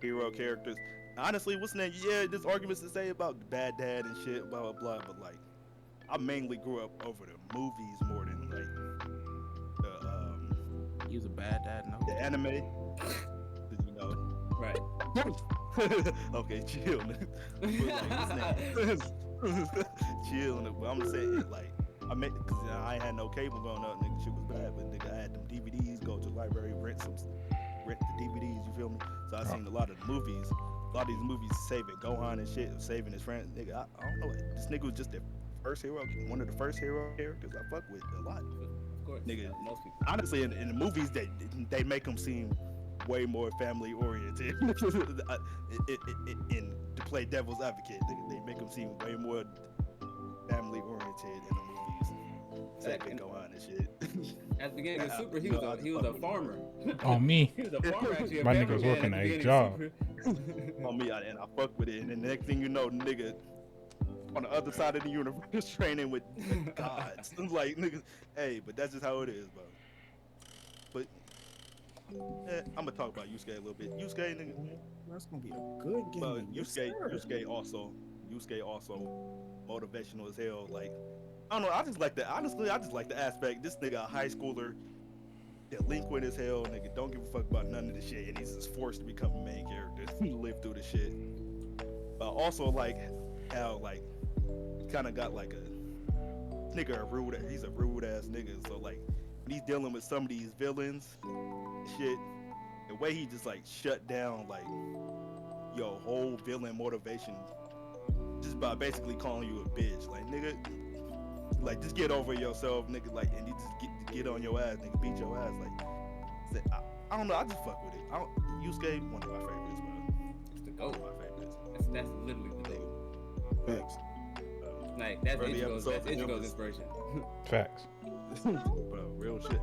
hero characters. Honestly, what's that? Yeah, there's arguments to say about Bad Dad and shit, blah blah blah. But like, I mainly grew up over the movies more than like the He was a bad dad, no? the anime. 'Cause, you know. Right. Okay, chill. But, like, what's that? Chill. But I'm saying like I mean, cause I ain't had no cable growing up, nigga. Shit was bad, but nigga, I had them DVDs. Go to the library, rent the DVDs. You feel me? So I seen a lot of the movies. A lot of these movies saving Gohan and shit, saving his friends. Nigga, I don't know. This nigga was just the first hero, one of the first hero characters I fuck with a lot. Of course. Nigga, most people. honestly, in the movies, they make him seem way more family oriented. In to play devil's advocate, they make him seem way more family oriented in the movies. Saving Gohan and shit. At the beginning of Super, he was a farmer. On me. He was a farmer actually. My nigga was working a job. On me, and I fuck with it. And then the next thing you know, nigga, on the other side of the universe, training with gods. I'm like, nigga, hey, but that's just how it is, bro. But I'm gonna talk about Yusuke a little bit. Yusuke, nigga, That's gonna be a good game. but Yes, Yusuke also motivational as hell. Like, I don't know, I just like the aspect. This nigga a high schooler, delinquent as hell, nigga, don't give a fuck about none of this shit, and he's just forced to become a main character to live through the shit. But also like how like he kind of got like he's a rude ass nigga. So like when he's dealing with some of these villains and shit, the way he just like shut down like your whole villain motivation just by basically calling you a bitch. Like, nigga, like just get over yourself, nigga. Like, and you just get on your ass, nigga, beat your ass. Like, I don't know, I just fuck with it. Yusuke, one of my favorites, man. It's the GOAT. One of my favorites. That's literally the GOAT. Facts. Like that's Early Ichigo's episodes, inspiration. Facts. Bro, real shit.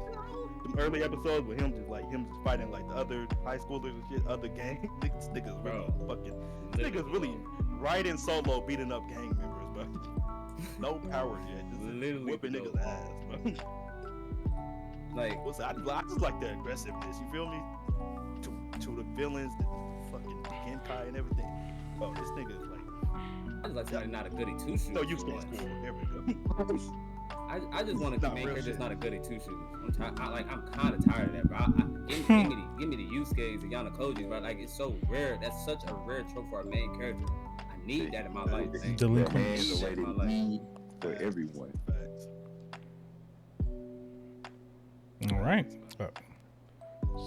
Them early episodes with him just fighting like the other high schoolers and shit, other gang niggas really fucking. Niggas really riding solo, beating up gang members, bro. No power yet, just Literally whipping dope. niggas ass, bro. Like I just like the aggressiveness. You feel me? To the villains, the fucking hentai and everything. Bro, this nigga is like. I just like somebody not a goody two shoes. No, you stay cool. There we go. I just want to Nah, make real her shit. just not a goody two shoes. I'm kind of tired of that, bro. Give me the Yusuke's, the Yanakojis, bro. Like it's so rare. That's such a rare trope for our main character. I need that in my life. Man. Delinquent. I need that in my life. Need for everyone. All right.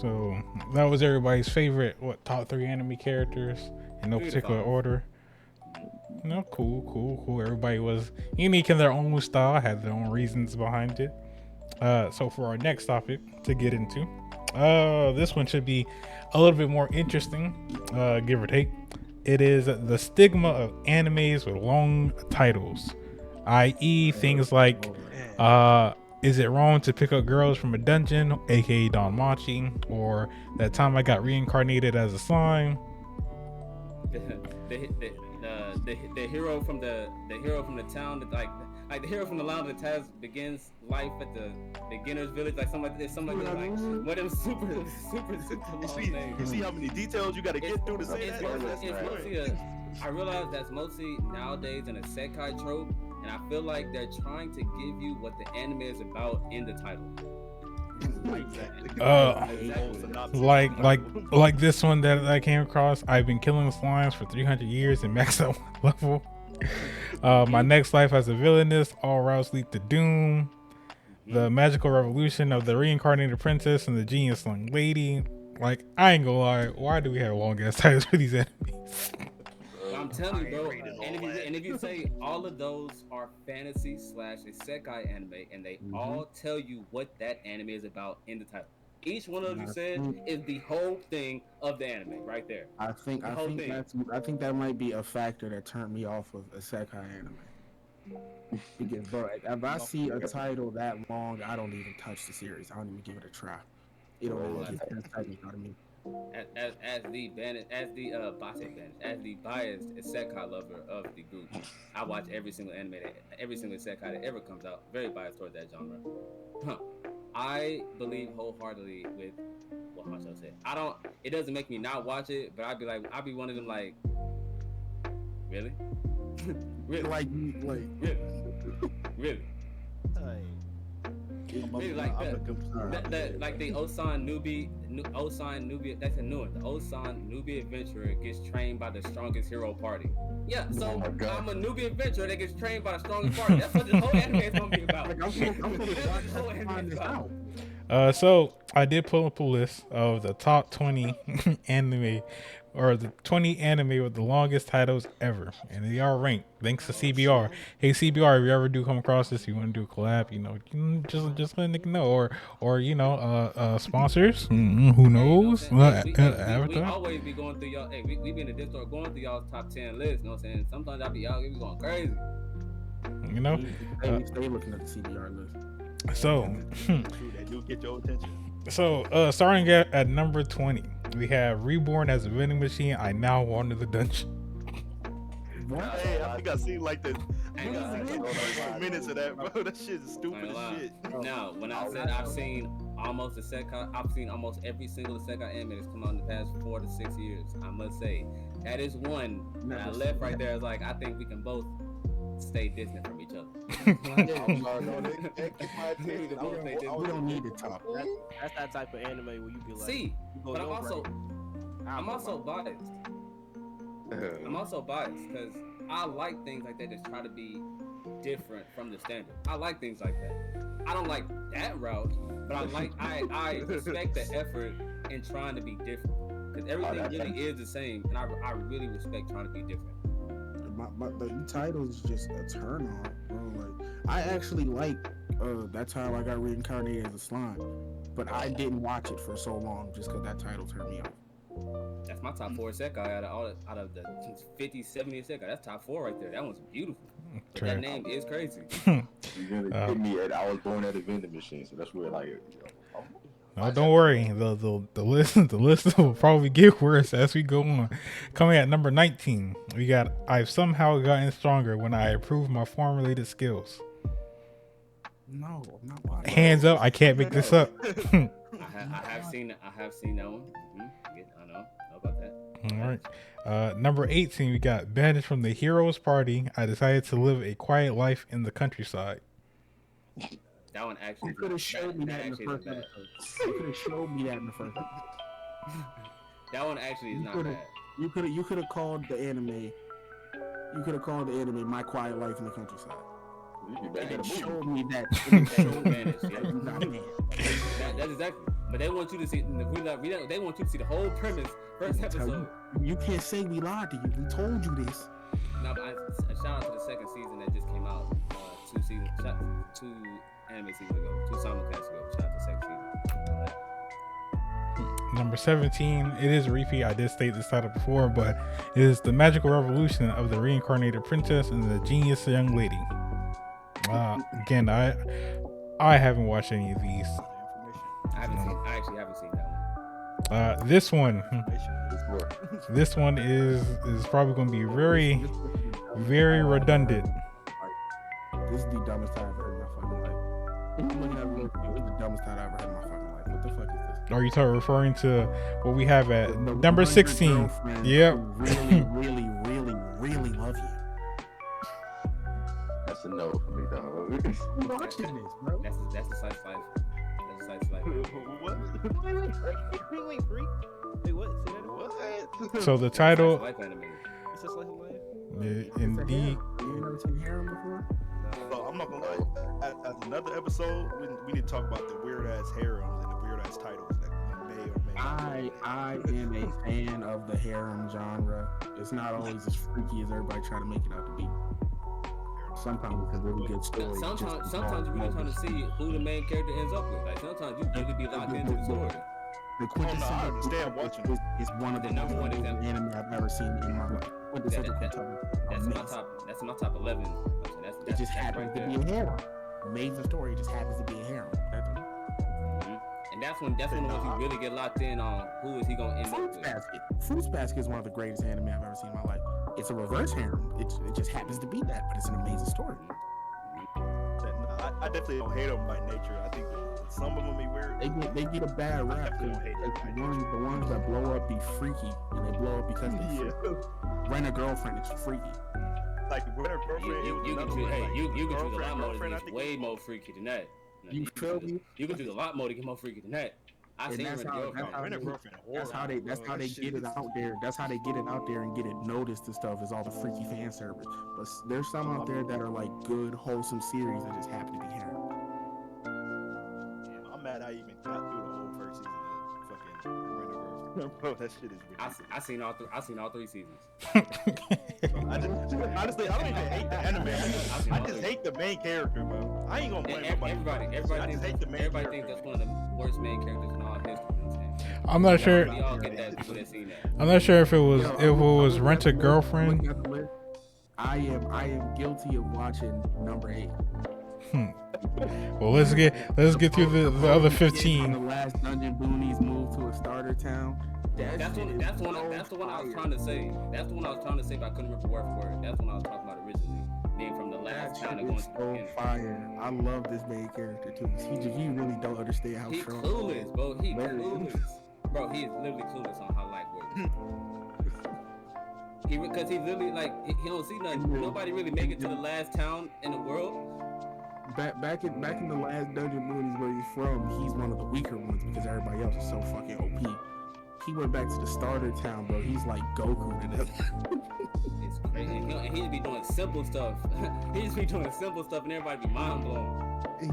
So that was everybody's favorite, top 3 anime characters in no particular order. No, cool. Everybody was unique in their own style, had their own reasons behind it. So for our next topic to get into, this one should be a little bit more interesting, give or take. It is the stigma of animes with long titles, i.e. things like, is it wrong to pick up girls from a dungeon, aka Don Machi, or that time I got reincarnated as a slime? The hero from the town that like the hero from the land of the Taz begins life at the beginner's village, like something like this, like one of them super long names. You see how many details you gotta get through to say It's that? mostly I realize that's mostly nowadays an isekai trope, and I feel like they're trying to give you what the anime is about in the title. Like this one that I came across. I've been killing slimes for 300 years and maxed out my level. My next life as a villainess, all routes lead to doom. The magical revolution of the reincarnated princess and the genius young lady. Like, I ain't gonna lie, why do we have long ass titles for these enemies? I'm telling you, bro. And if you say all of those are fantasy / isekai anime, and they all tell you what that anime is about in the title. Each one of you said is the whole thing of the anime right there. I think that might be a factor that turned me off of isekai anime. Because, bro, if I see a title that long, I don't even touch the series. I don't even give it a try. It don't even get 10 seconds out of me. as the ban as the as the biased isekai lover of the group, I watch every single anime every single isekai that ever comes out. Very biased towards that genre. I believe wholeheartedly with what much I say. I don't. It doesn't make me not watch it, but I'd be one of them like, really, really, really. Really like that, like the Osan Newbie. That's a new one. The Osan Newbie adventurer gets trained by the strongest hero party. Yeah, so I'm a newbie adventurer that gets trained by the strongest party. That's what this whole anime is gonna be about. So I did pull up a list of the top 20 anime, or the 20 anime with the longest titles ever, and they are ranked thanks to CBR. Hey CBR, if you ever do come across this, you want to do a collab, you know, just let Nick know, or you know, sponsors. Who knows? We always be going through y'all. Hey, we be in the Discord going through y'all's top 10 lists. You know what I'm saying? Sometimes I be out here going crazy. You know, stay looking at the CBR list. So, that do get your attention. So, starting at number 20, we have Reborn as a vending machine. I now wander the dungeon. What? Hey, I think I seen like the minutes of that, bro. That shit is stupid as shit. Now, when I said I've seen almost every single isekai anime that's come out in the past 4 to 6 years, I must say that is one that I left right there. Is like, I think we can both stay distant from each other. We don't need to talk. That's that type of anime where you be like, see, but I'm also biased. I'm also biased because I like things like that that try to be different from the standard. I like things like that. I don't like that route, but I respect the effort in trying to be different, because everything really is the same, and I really respect trying to be different. The title is just a turn on, bro. Like, I actually like That's How I Got Reincarnated as a Slime, but I didn't watch it for so long just because that title turned me off. That's my top 4 isekai out of the 50, 70 isekai. That's top 4 right there. That one's beautiful. That name is crazy. You really hit me at I was born at a vending machine, so that's where like, you know. No, don't worry. The list will probably get worse as we go on. Coming at number 19, we got I've somehow gotten stronger when I improve my farm-related skills. No, I'm not watching. Hands up! I can't make this up. I have seen that one. I know about that. All right. Number 18, we got banished from the hero's party. I decided to live a quiet life in the countryside. That one actually. You could have showed me that in the first episode. You could have showed me that in the first episode. That one actually is not bad. You could have called the anime. You could have called the anime "My Quiet Life in the Countryside." And showed me that. That's exactly. But they want you to see. They want you to see the whole premise. First episode. You can't say we lied to you. We told you this. No, but a shout out to the second season that just came out. Two anime seasons ago. 2 simulcasts ago. Shout out to the second season. Number 17, it is a repeat. I did state this title before, but it is The Magical Revolution of the Reincarnated Princess and the Genius Young Lady. Again, I haven't watched any of these. I actually haven't seen that one. This one is probably going to be very, very redundant. This is the dumbest title I've heard in my fucking life. Looking at real quick, it's the dumbest title I've ever heard in my fucking life. What the fuck is this? Are you referring to what we have at number 16? Yep. Really love you. That's a no for me, dog. I'm watching this, bro. That's the slice life. That's the slice life. What? Wait, freak. Wait, what? Say that again? So the title, Life anime. It's a slice of life? indeed. You never seen Harem before? Bro, I'm not gonna lie. As another episode, we need to talk about the weird ass harems and the weird ass titles that may or may not. I am a fan of the harem genre. It's not always as freaky as everybody trying to make it out to be. Sometimes it's a really good story. Sometimes you're really trying to see who the main character ends up with. Like sometimes you really be locked into the story. The quintessential I understand watching is one of the number one anime I've ever seen in my life. That's in my top 11. It just happens to be a harem. Amazing story. It just happens to be a harem. And that's when the ones you really get locked in on who is he gonna end up Fruits with. Basket. Fruits Basket is one of the greatest anime I've ever seen in my life. It's a reverse harem. It just happens to be that, but it's an amazing story. I definitely don't hate them by nature. I think that some of them be weird. They get a bad rap. definitely don't hate them. The ones that blow up be freaky, and they blow up because they freaky. Rent a Girlfriend is freaky. Like Rent a Girlfriend, You can choose a lot more to get way more freaky than that. You feel me? You can choose a lot more to get more freaky than that. I And seen that's Rent a how- Girlfriend. Rent a Girlfriend. That's how they get it out there. That's how they get it out there and get it noticed and stuff, is all the freaky fan service. But there's some out there that are like good, wholesome series that just happen to be harem. I'm mad I even got through the whole first season of fucking Rent a Girlfriend. Bro, that shit is ridiculous. I seen all three seasons. Honestly, I don't even hate the anime. I just hate the main character, bro. I ain't gonna blame Everybody I just hate the main everybody character. thinks that's one of the worst main characters in all history. You know what I'm saying? I'm not sure. We all get that. People that seen that. I'm not sure if it was Rent a Girlfriend. Looking at the list, I am guilty of watching number 8. Well, let's get through the other The 15. last Dungeon Boonies moved to a starter town. That's the one I was trying to say. That's the one I was trying to say, but I couldn't remember word for word. That's the one I was talking about originally, being from the That last town shit to going is to the so beginning. fire. I love this main character too. You really don't understand how He strong. clueless, bro. He Man. clueless. Bro, he is literally clueless on how life works. Because he literally he don't see nothing. Nobody really make it to the last town in the world. Back in the last Dungeon Boonies where he's from, he's one of the weaker ones because everybody else is so fucking OP. He went back to the starter town, bro. He's like Goku to them. It's crazy. And he just be doing simple stuff. He just be doing simple stuff, and everybody be mind blown. He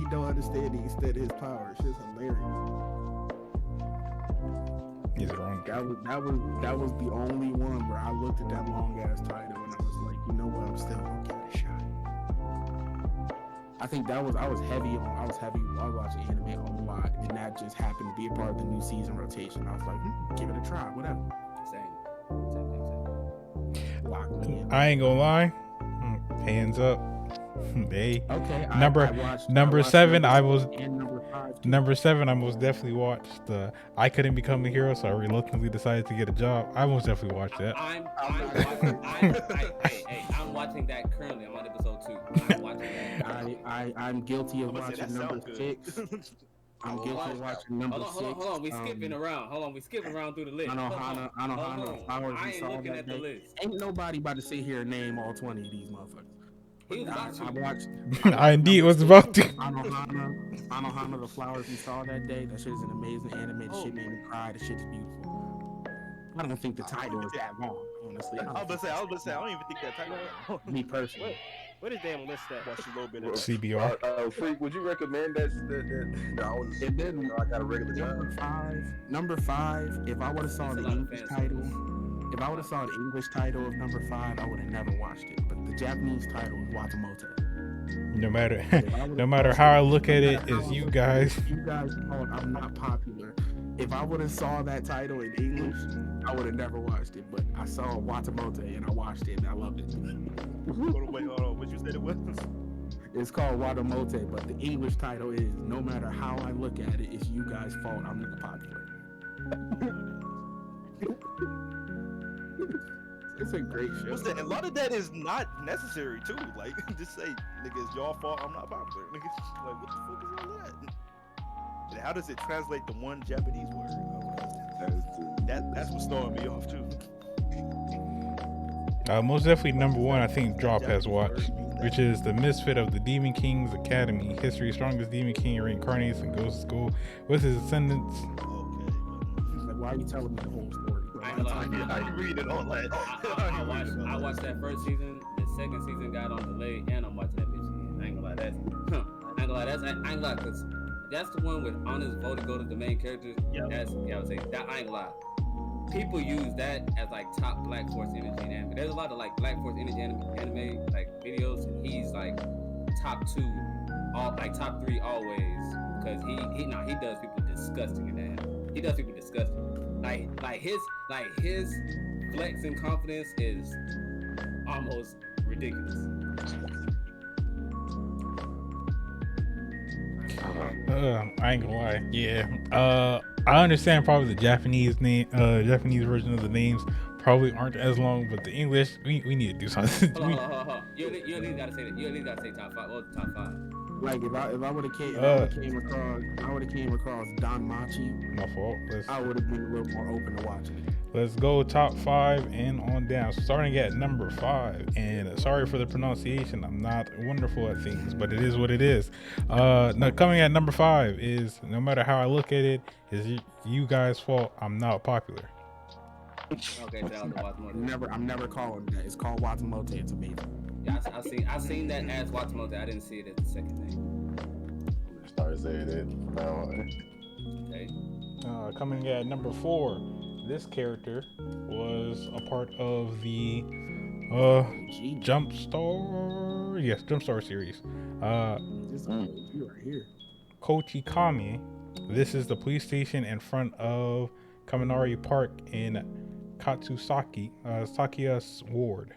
don't understand the extent of his power. It's just hilarious. He's wrong. That was the only one where I looked at that long ass title and I was like, you know what, I'm still gonna give it a shot. I think I was watching anime a lot, and that just happened to be a part of the new season rotation. I was like, give it a try, whatever. Same. Lock me in. I ain't gonna lie. Hands up. Hey. Okay. Number I watched number 7. I number was four and number 5 too. number 7. I most definitely watched the. I couldn't become a hero, so I reluctantly decided to get a job. I most definitely watched that. I'm watching that currently. I'm on episode 2. I'm watching that. I'm guilty of I'm gonna say watching that number sounds good. 6. I'm guilty of watching number 6. Hold on. We skipping around. Hold on. We skipping around through the list. Anohana, the flowers I we ain't saw looking that at the day. list. Ain't nobody about to sit here and name all 20 of these motherfuckers. He was about to. I watched. I indeed was about to. Anohana, the flowers we saw that day. That shit is an amazing anime. The shit made me cry. The shit is beautiful. I don't think the title is that long, honestly. I was gonna say, I don't even think that title. Me personally. What is damn list that? Watch a little bit of CBR. Freak, would you recommend that? And then I got a regular job. number five. If I would have saw It's a the lot of English fantasy. title, if I would have saw the English title of number 5, I would have never watched it. But the Japanese title is Watamote. No matter how I look at it, is you guys. You guys thought I'm not popular. If I would have saw that title in English, I would have never watched it. But I saw Watamote and I watched it and I loved it. Wait, hold on. What you said it was? It's called Watamote, but the English title is no matter how I look at it, it's you guys' fault I'm not popular. It's a great show. What's that? A lot of that is not necessary too. Like, just say, nigga, it's y'all fault I'm not popular. Nigga, like, what the fuck is all that? And how does it translate to one Japanese word? That's what's throwing me off too. Most definitely number 1, I think Drop has watched, which is The Misfit of the Demon King's Academy. History's strongest demon king reincarnates and goes to school with his descendants. Okay. Like, why are you telling me the whole story? Bro? I ain't gonna lie. I read it all that. I watched that first season. The second season got on delay, and I'm watching that bitch again. I ain't gonna lie. I ain't gonna lie, cause that's the one with Honest Vote to go to the main character. Yep. I would say that I ain't gonna lie. People use that as like top Black Force energy in anime. There's a lot of like Black Force energy anime like videos, and he's like top 2, top 3 always, because he does people disgusting in that. He does people disgusting. Like his flex and confidence is almost ridiculous. I ain't gonna lie. Yeah. I understand probably the Japanese Japanese version of the names probably aren't as long, but the English, we need to do something. Hold on. You at least gotta say that. You at least gotta say top five. What was the top five? Like if I would have came across Don Machi, My fault. I would have been a little more open to watching it. Let's go top 5 and on down. Starting at number 5, and sorry for the pronunciation. I'm not wonderful at things, but it is what it is. Now coming at number 5 is, no matter how I look at it, is you guys' fault. I'm not popular. Okay, that was the Watamote. I'm never calling that. It's called Watamote. It's amazing. Yeah, I seen that as Watamote. I didn't see it as the second name. Start saying it from now on. Okay. Coming at number 4, this character was a part of the Jumpstar series. This you right here. Kochikami. This is the police station in front of Kaminari Park in Katsusaki, Sakia's ward.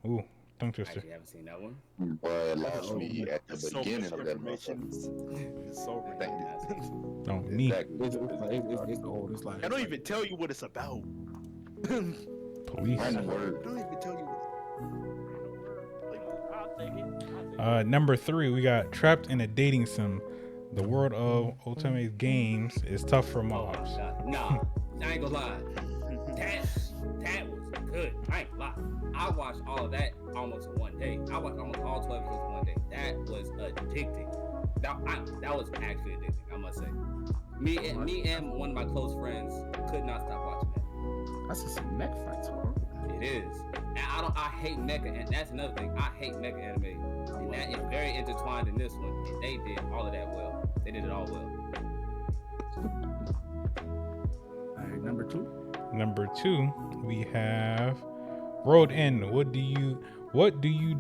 Ooh, tongue twister. Actually, haven't seen that one. Boy, it lost me at the So beginning much of that information. motherfucker. It's so redundant. No, me. Exactly. It's old. It's like I don't even tell you what it's about. Police. Random I word. don't even tell you. Number 3, we got trapped in a dating sim. The world of Otome games is tough for Oh my mobs. god. Nah, I ain't gonna lie. That was good. I ain't gonna lie. I watched all of that almost in one day. I watched almost all 12 episodes in one day. That was addicting. That was actually addicting, I must say. Me and one of my close friends could not stop watching that. that's just some neck fights, bro. It is. And I hate mecha, and that's another thing. I hate mecha anime. And that is very intertwined in this one. And they did all of that well. They did it all well. All right, number 2. Number 2, we have Road End. What do you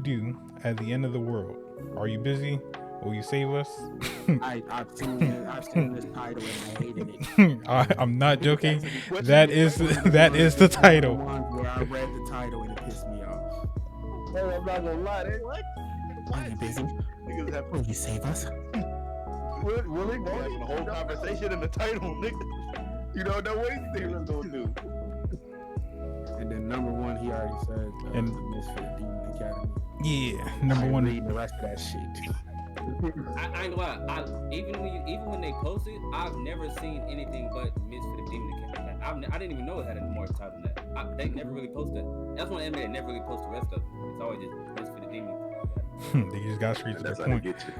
do at the end of the world? Are you busy? Will you save us? I've seen this title and I hated it. I'm not joking. That is the title. One where I read the title and it pissed me off. Oh, I'm not gonna lie. They what? Are you busy? Niggas have Will you save us? really having a whole conversation in the title, nigga. You don't know what you think it's gonna do. And then number 1, he already said And- the Misfit Demon Academy. Yeah, number I ain't 1. reading the rest of that shit. I ain't gonna lie. Even when they posted, I've never seen anything but Misfit of Demon Academy. I didn't even know it had any more time than that. They never really posted. That's one anime that never really posted the rest of it. It's always just Misfit of Demon Academy. They just got straight to the That's how they point. get you.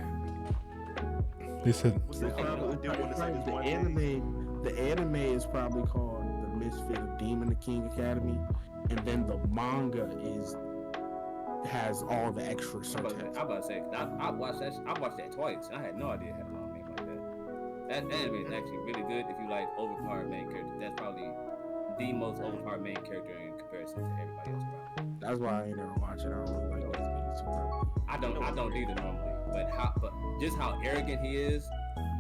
They said, What's that? I do want to say this one thing. The anime is probably called The Misfit of Demon King Academy, and then the manga has all the extra I'm subtext. about to say, I watched that twice. I had no idea it had a long name like that. That anime is actually really good if you like overpowered main characters. That's probably the most overpowered main character in comparison to everybody else around. That's why I ain't never watch it. I don't really like those things too much. I don't either normally, but just how arrogant he is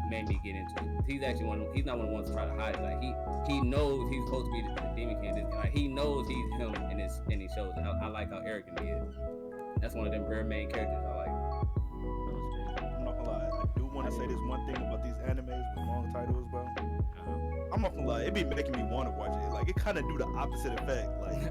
made me get into it. He's actually he's not one of the ones to try to hide it. Like he knows he's supposed to be the Demon King. Like he knows he's him in his shows. I like how arrogant he is. That's one of them rare main characters I like. I'm not gonna lie. I do want to say this one thing about these animes with long titles, bro. I'm not gonna lie. It be making me want to watch it. Like it kind of do the opposite effect. Like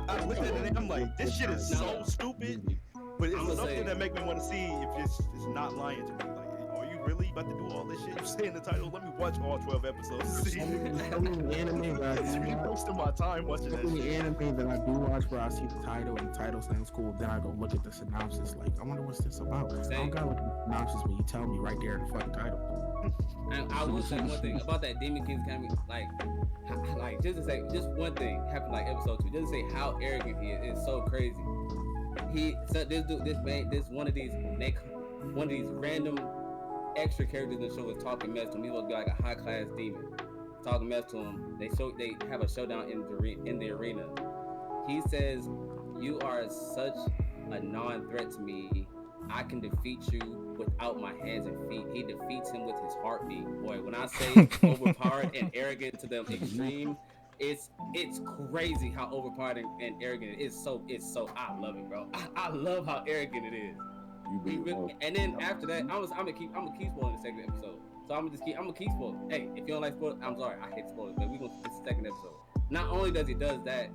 I looked at it and I'm like, this shit is so stupid. But it's something that make me want to see if it's not lying to me. Like, are you really about to do all this shit you say in the title? Let me watch all 12 episodes. See, So many anime that it's I really do watch, wasting my time watching so that many shit. anime that I do watch where I see the title and the title sounds cool, then I go look at the synopsis. Like, I wonder what's this about. I don't gotta look at the synopsis when you tell me right there in the fucking title. And I will say one thing about that Demon King's Academy, like just to say, just one thing happened like episode 2. Just to say how arrogant he is. It's so crazy. One of these random extra characters in the show was talking mess to him. He was like a high class demon, talking mess to him. They have a showdown in the arena. He says, "You are such a non-threat to me. I can defeat you without my hands and feet." He defeats him with his heartbeat. Boy, when I say overpowered and arrogant to the extreme, it's crazy how overpowered and arrogant it is. It's so I love it, bro. I love how arrogant it is. And then after that, I'm gonna keep spoiling the second episode. So I'm gonna keep spoiling. Hey, if you don't like spoilers, I'm sorry, I hate spoilers, but we gonna this is the second episode. Not only does he does that,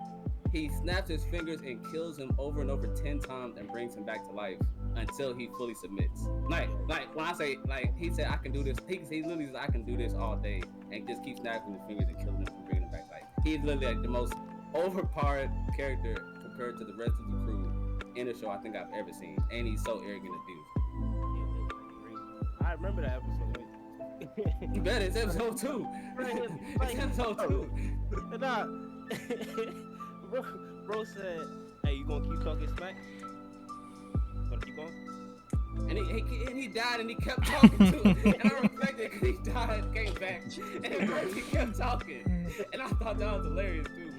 he snaps his fingers and kills him over and over 10 times and brings him back to life until he fully submits. Like when I say he said I can do this, he literally says I can do this all day and just keep snapping his fingers and killing him and bringing him back to life. He's literally like the most overpowered character compared to the rest of the crew in a show I think I've ever seen, and he's so arrogant and beautiful. I remember that episode. You bet it's episode 2. It's episode 2. Nah. bro said, "Hey, you gonna keep talking smack? Gonna keep going?" And he died and he kept talking too. And I respect it because he died, came back, and he kept talking. And I thought that was hilarious too.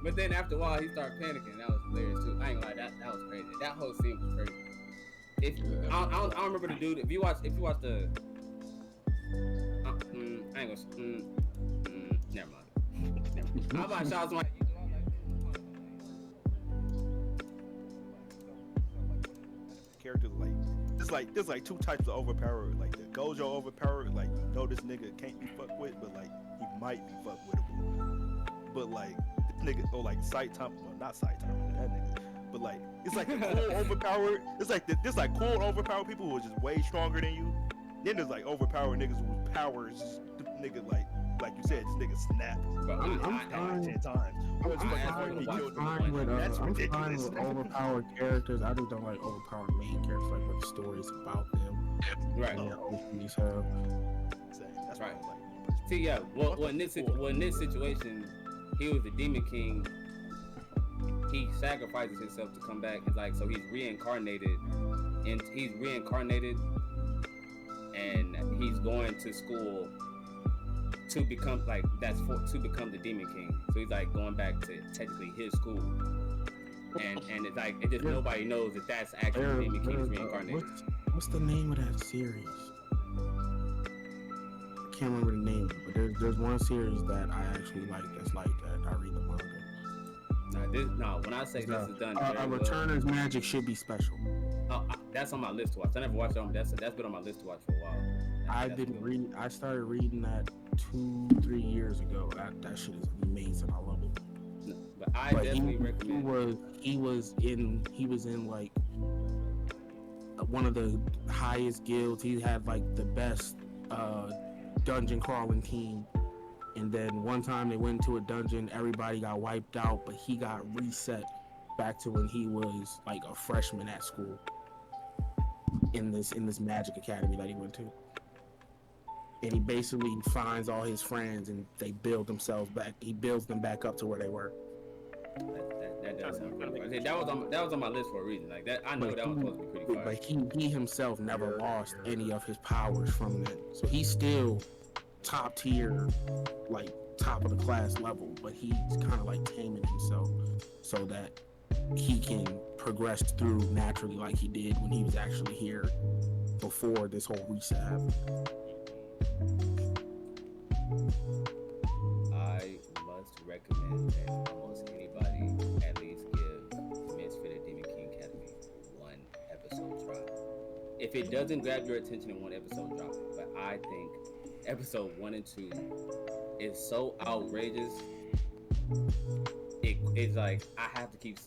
But then after a while he started panicking. That was hilarious too. I ain't gonna lie, that was crazy. That whole scene was crazy. I don't remember the dude. If you watch the I ain't gonna never mind. How about shout out to my characters there's like two types of overpowered. Like the Gojo overpowered, like you know this nigga can't be fucked with, but like he might be fucked wittable. But like this nigga or like Saitama, well not Saitama, that nigga. But like it's like the cool overpowered. It's like there's like cool overpowered people who are just way stronger than you. Then there's like overpowered niggas whose powers the nigga like you said, this nigga snapped. But I'm 10 times. I'm fine with overpowered characters. I just don't like overpowered main characters, like what the story is about them. Right. That's right. See, yeah. Well, in this situation, he was the Demon King. He sacrifices himself to come back. It's like so he's reincarnated, and he's going to school to become to become the Demon King. So he's like going back to technically his school, and it's like nobody knows that that's actually the Demon King's reincarnated. What's the name of that series? I can't remember the name, but there's one series that I actually like that's like that. I read the manga. When I say this is done, a Returner's magic should be special. That's on my list to watch. I never watched it. That's been on my list to watch for a while. I started reading that 2-3 years ago. That shit is amazing. I love it. But definitely recommend. He was in like one of the highest guilds. He had like the best dungeon crawling team. And then one time they went into a dungeon, everybody got wiped out, but he got reset back to when he was like a freshman at school in this magic academy that he went to. And he basically finds all his friends and they build themselves back. He builds them back up to where they were. That does sound pretty fun. That was on my list for a reason. Like that, I know that was supposed to be pretty fun. But he himself never lost any of his powers from that. So he's still top tier, like top of the class level, but he's kind of like taming himself so that he can progress through naturally like he did when he was actually here before this whole reset happened. I must recommend that almost anybody at least give Misfit Demon King Academy one episode try. If it doesn't grab your attention in one episode, drop it. But I think episode 1 and 2 is so outrageous. It's like I have to keep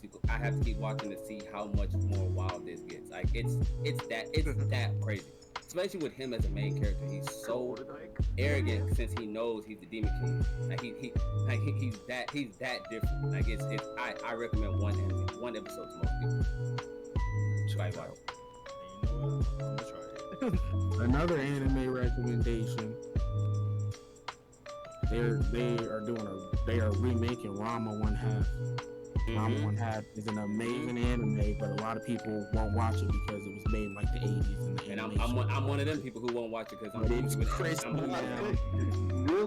watching to see how much more wild this gets. Like it's that crazy. Especially with him as a main character, he's so arrogant since he knows he's the Demon King. Like he's that different. Like I recommend one episode to most people. Try watch. Another anime recommendation. They are remaking Ranma 1/2. Ranma 1/2 is an amazing anime, but a lot of people won't watch it because it was made in like the 80s. And I'm one of them people who won't watch it because it's crisp now.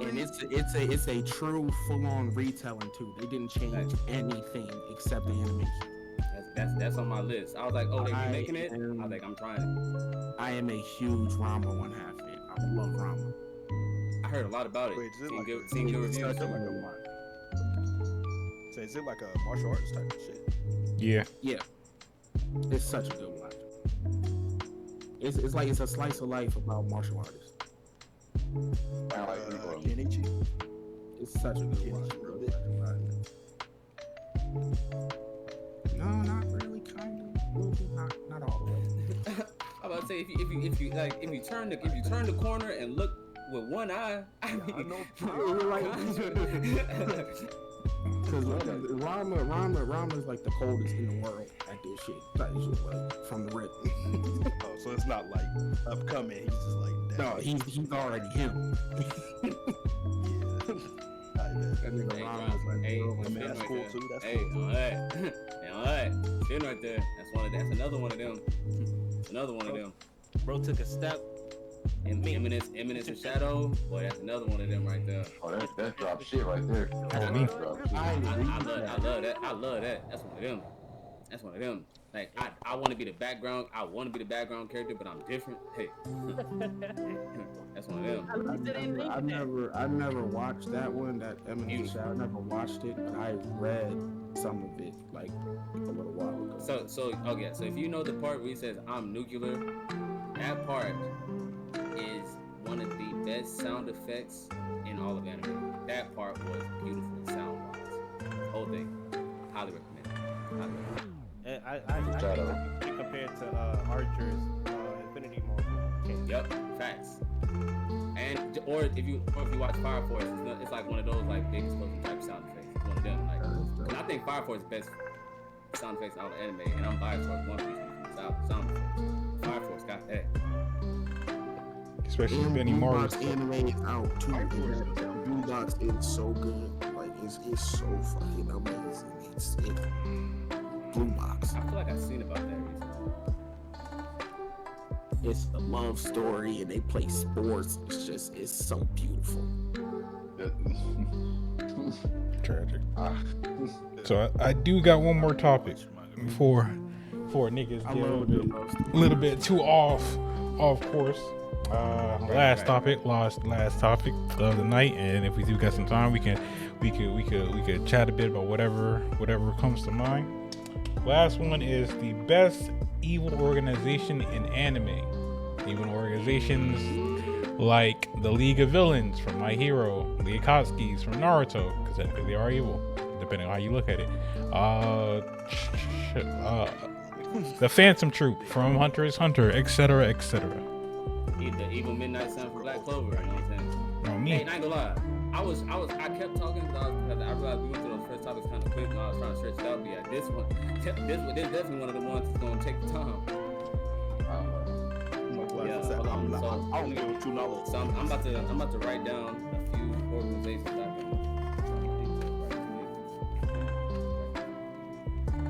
And it's a true full-on retelling too. They didn't change anything except the animation. That's on my list. I was like, oh, they're remaking it? I was like, I'm trying it. I am a huge Ranma 1/2 fan. I love Ranma. I heard a lot about it. Wait, Seen good reviews. So is it like a martial arts type of shit? Yeah. Yeah. It's such a good watch. It's like it's a slice of life about martial artists. Kinda like Kenichi. It's such a good watch, bro. No, not really. Kind of. Not all the way. I'm about to say if you turn the corner and look with one eye, I mean, Because Rama is like the coldest in the world at this shit. Like from the rip. Oh, so it's not like upcoming. He's just like that. No, he's already him. That nigga Rama's like, hey, bro, I mean, that's cool too. That's hey, cool. alright, sitting right there. That's another one of them. Another one of them. Bro took a step. Eminence and Shadow. Boy, that's another one of them right there. Oh, that's drop shit right there. Oh, me. Drop shit. I love that. That's one of them. Like I want to be the background. I want to be the background character, but I'm different. Hey, that's one of them. I never watched that one. That Eminence Shadow. I never watched it, but I read some of it like a little while ago. So okay. So if you know the part where he says I'm nuclear, that part is one of the best sound effects in all of anime. That part was beautiful sound wise. Whole thing. Highly recommend it. And I think it compared to Archer's Infinity Mode. Yep, facts. And or if you watch Fire Force, it's like one of those like big explosion type sound effects. It's one of them. Like, 'cause I think Fire Force is the best sound effects in all the anime, and I'm biased towards One Piece sound effects. Fire Force got that. Especially Benny Blue Morris. Box anime is out too. Blue Box is so good. Like it's so fucking amazing. It's Blue Box. I feel like I've seen about that recently. It's a love story and they play sports. It's so beautiful. Tragic. So I do got one more topic before niggas get a little bit too off course. Last topic of the night, and if we do got some time, we could chat a bit about whatever comes to mind. Last one is the best evil organization in anime. Even organizations like the League of Villains from My Hero, the Akatsuki's from Naruto, because technically they are evil, depending on how you look at it. The Phantom Troop from Hunter x Hunter, etc., etc. The Evil Midnight Sun from Black Clover. You know what I'm saying? No, me. Hey, and I ain't gonna lie. I kept talking because I realized we went through those first topics kind of quick, and I was trying to stretch it out. But yeah, this is definitely one of the ones that's gonna take the time. Yeah, hold on. I don't know what you know. So I'm about to write down a few organizations I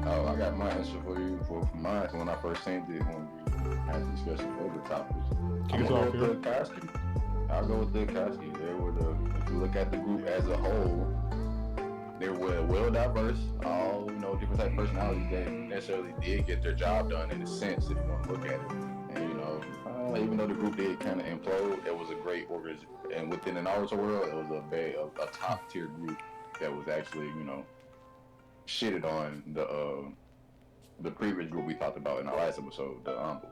Oh, I got my answer for you for mine when I first seen it when we had discussion for the topics. I'll go with the Akatsuki. If you look at the group as a whole, they were well diverse, all different type of personalities that necessarily did get their job done in a sense if you want to look at it. And even though the group did kind of implode, it was a great organization. And within the Naruto world, it was a top tier group that was actually shitted on the previous group we talked about in our last episode, the Ambu.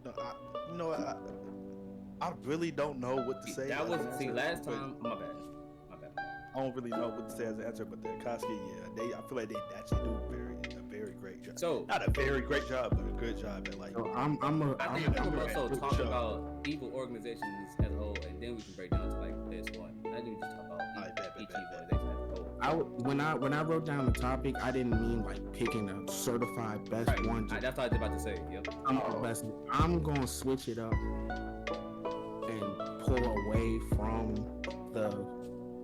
So I really don't know what to say. Last time. My bad. I don't really know what to say as an answer, but the Akatsuki, I feel like they actually do a very great job. So not a very great job, but a good job at like. So I think I'm also talk about evil organizations as a whole, and then we can break down to like this one. I think we just talk about each evil organization as a whole. When I wrote down the topic, I didn't mean like picking a certified best one. That's what I was about to say. Yep. I'm gonna switch it up and pull away from the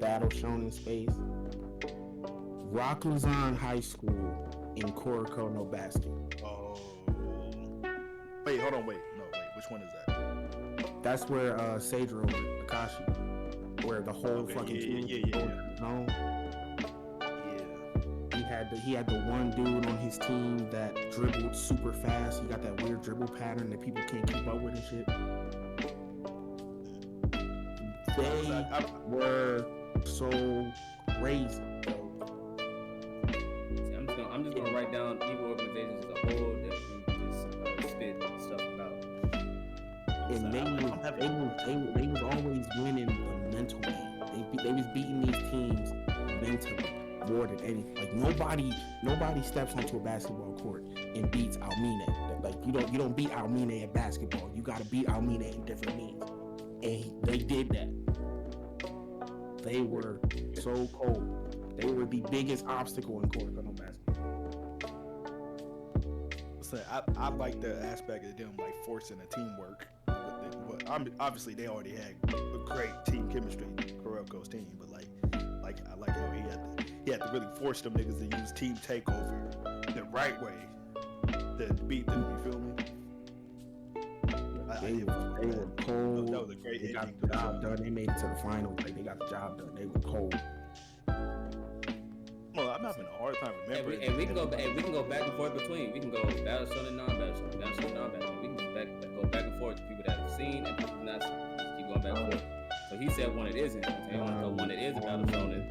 battle shonen space. Rakuzan High School in Kuroko no Basket. Oh. Wait, hold on, wait. Which one is that? That's where Seijiro Akashi, where the whole fucking team. No. He had the one dude on his team that dribbled super fast. He got that weird dribble pattern that people can't keep up with and shit. They were so crazy. See, I'm just gonna write down evil organizations as a whole that we just they was always winning the mental game. They was beating these teams mentally more than anything. Like nobody steps onto a basketball court and beats Almine. Like you don't beat Almine at basketball. You gotta beat Almine in different means. And they did that. They were so cold. They were the biggest obstacle in court on basketball. So I like the aspect of them like forcing a teamwork. But obviously they already had a great team chemistry, Kuroko's team. But like I like how he had to really force them niggas to use team takeover the right way to beat them. You feel me? They were cold. That was a great. They got the job done. They made it to the finals. Like they got the job done. They were cold. Well, I'm having a hard time remembering. And we can go back and forth between. We can go battle shonen and non-battle shonen, battle shonen, non-battle. We can go back and forth. People that have seen and people not seen. Just keep going back and forth. So he said one it isn't. They want to go one it is a battle shonen.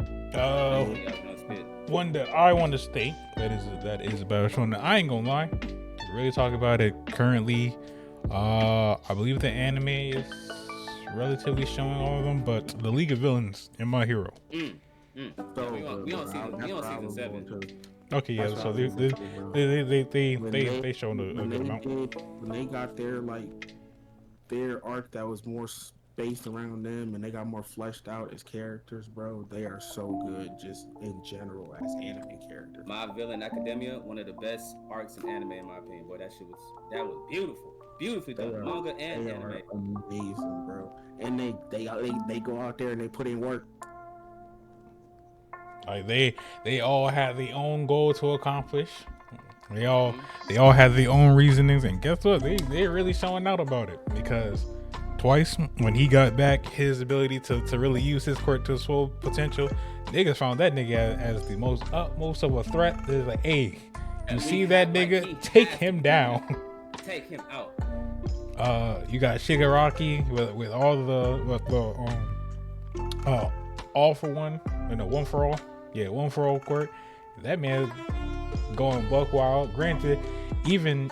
One that I want to state that is a battle shonen. I ain't gonna lie. Really talk about it currently. I believe the anime is relatively showing all of them, but the League of Villains and My Hero. So, we on season 7. Okay, yeah. So they showed a good amount. When they got their arc that was more based around them, and they got more fleshed out as characters, bro. They are so good, just in general as anime characters. My Villain Academia, one of the best arcs in anime in my opinion. Boy, that was beautiful. Beautifully done, manga and anime. Amazing, bro. And they go out there and they put in work. Like they all had their own goal to accomplish. They all had their own reasonings, and guess what? They really showing out about it, because twice when he got back his ability to really use his quirk to his full potential, niggas found that nigga as the most utmost of a threat. They're like, hey, you see that nigga? Take him down. Take him out. You got Shigaraki with all all for one, one for all. Yeah, one for all quirk. That man going buck wild. Granted, even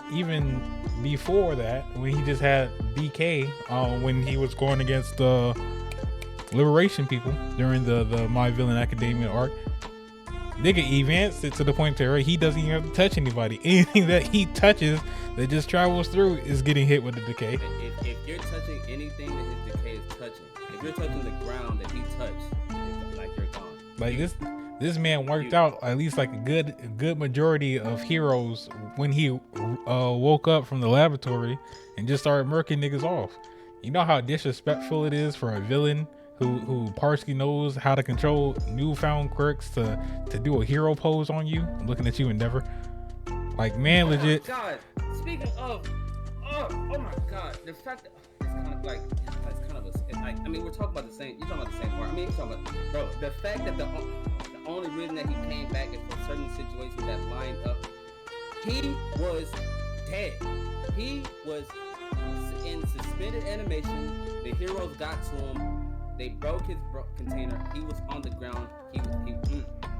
before that, when he just had BK, when he was going against the Liberation people during the My Villain Academia arc, nigga advanced it to the point where he doesn't even have to touch anybody. Anything that he touches that just travels through is getting hit with the decay. If you're touching anything that his decay is touching, if you're touching the ground that he touched, like you're gone. Like this man worked out at least like a good majority of heroes when he woke up from the laboratory and just started murking niggas off. You know how disrespectful it is for a villain who partially knows how to control newfound quirks to do a hero pose on you. I'm looking at you, Endeavor. Like, man, legit. Oh my God. Speaking of, oh my God, the fact that it's kind of like, I mean, we're talking about the same. You're talking about the same part. I mean, you're talking about, bro. The fact that the only reason that he came back is for certain situations that lined up. He was dead. He was in suspended animation. The heroes got to him. They broke his container. He was on the ground.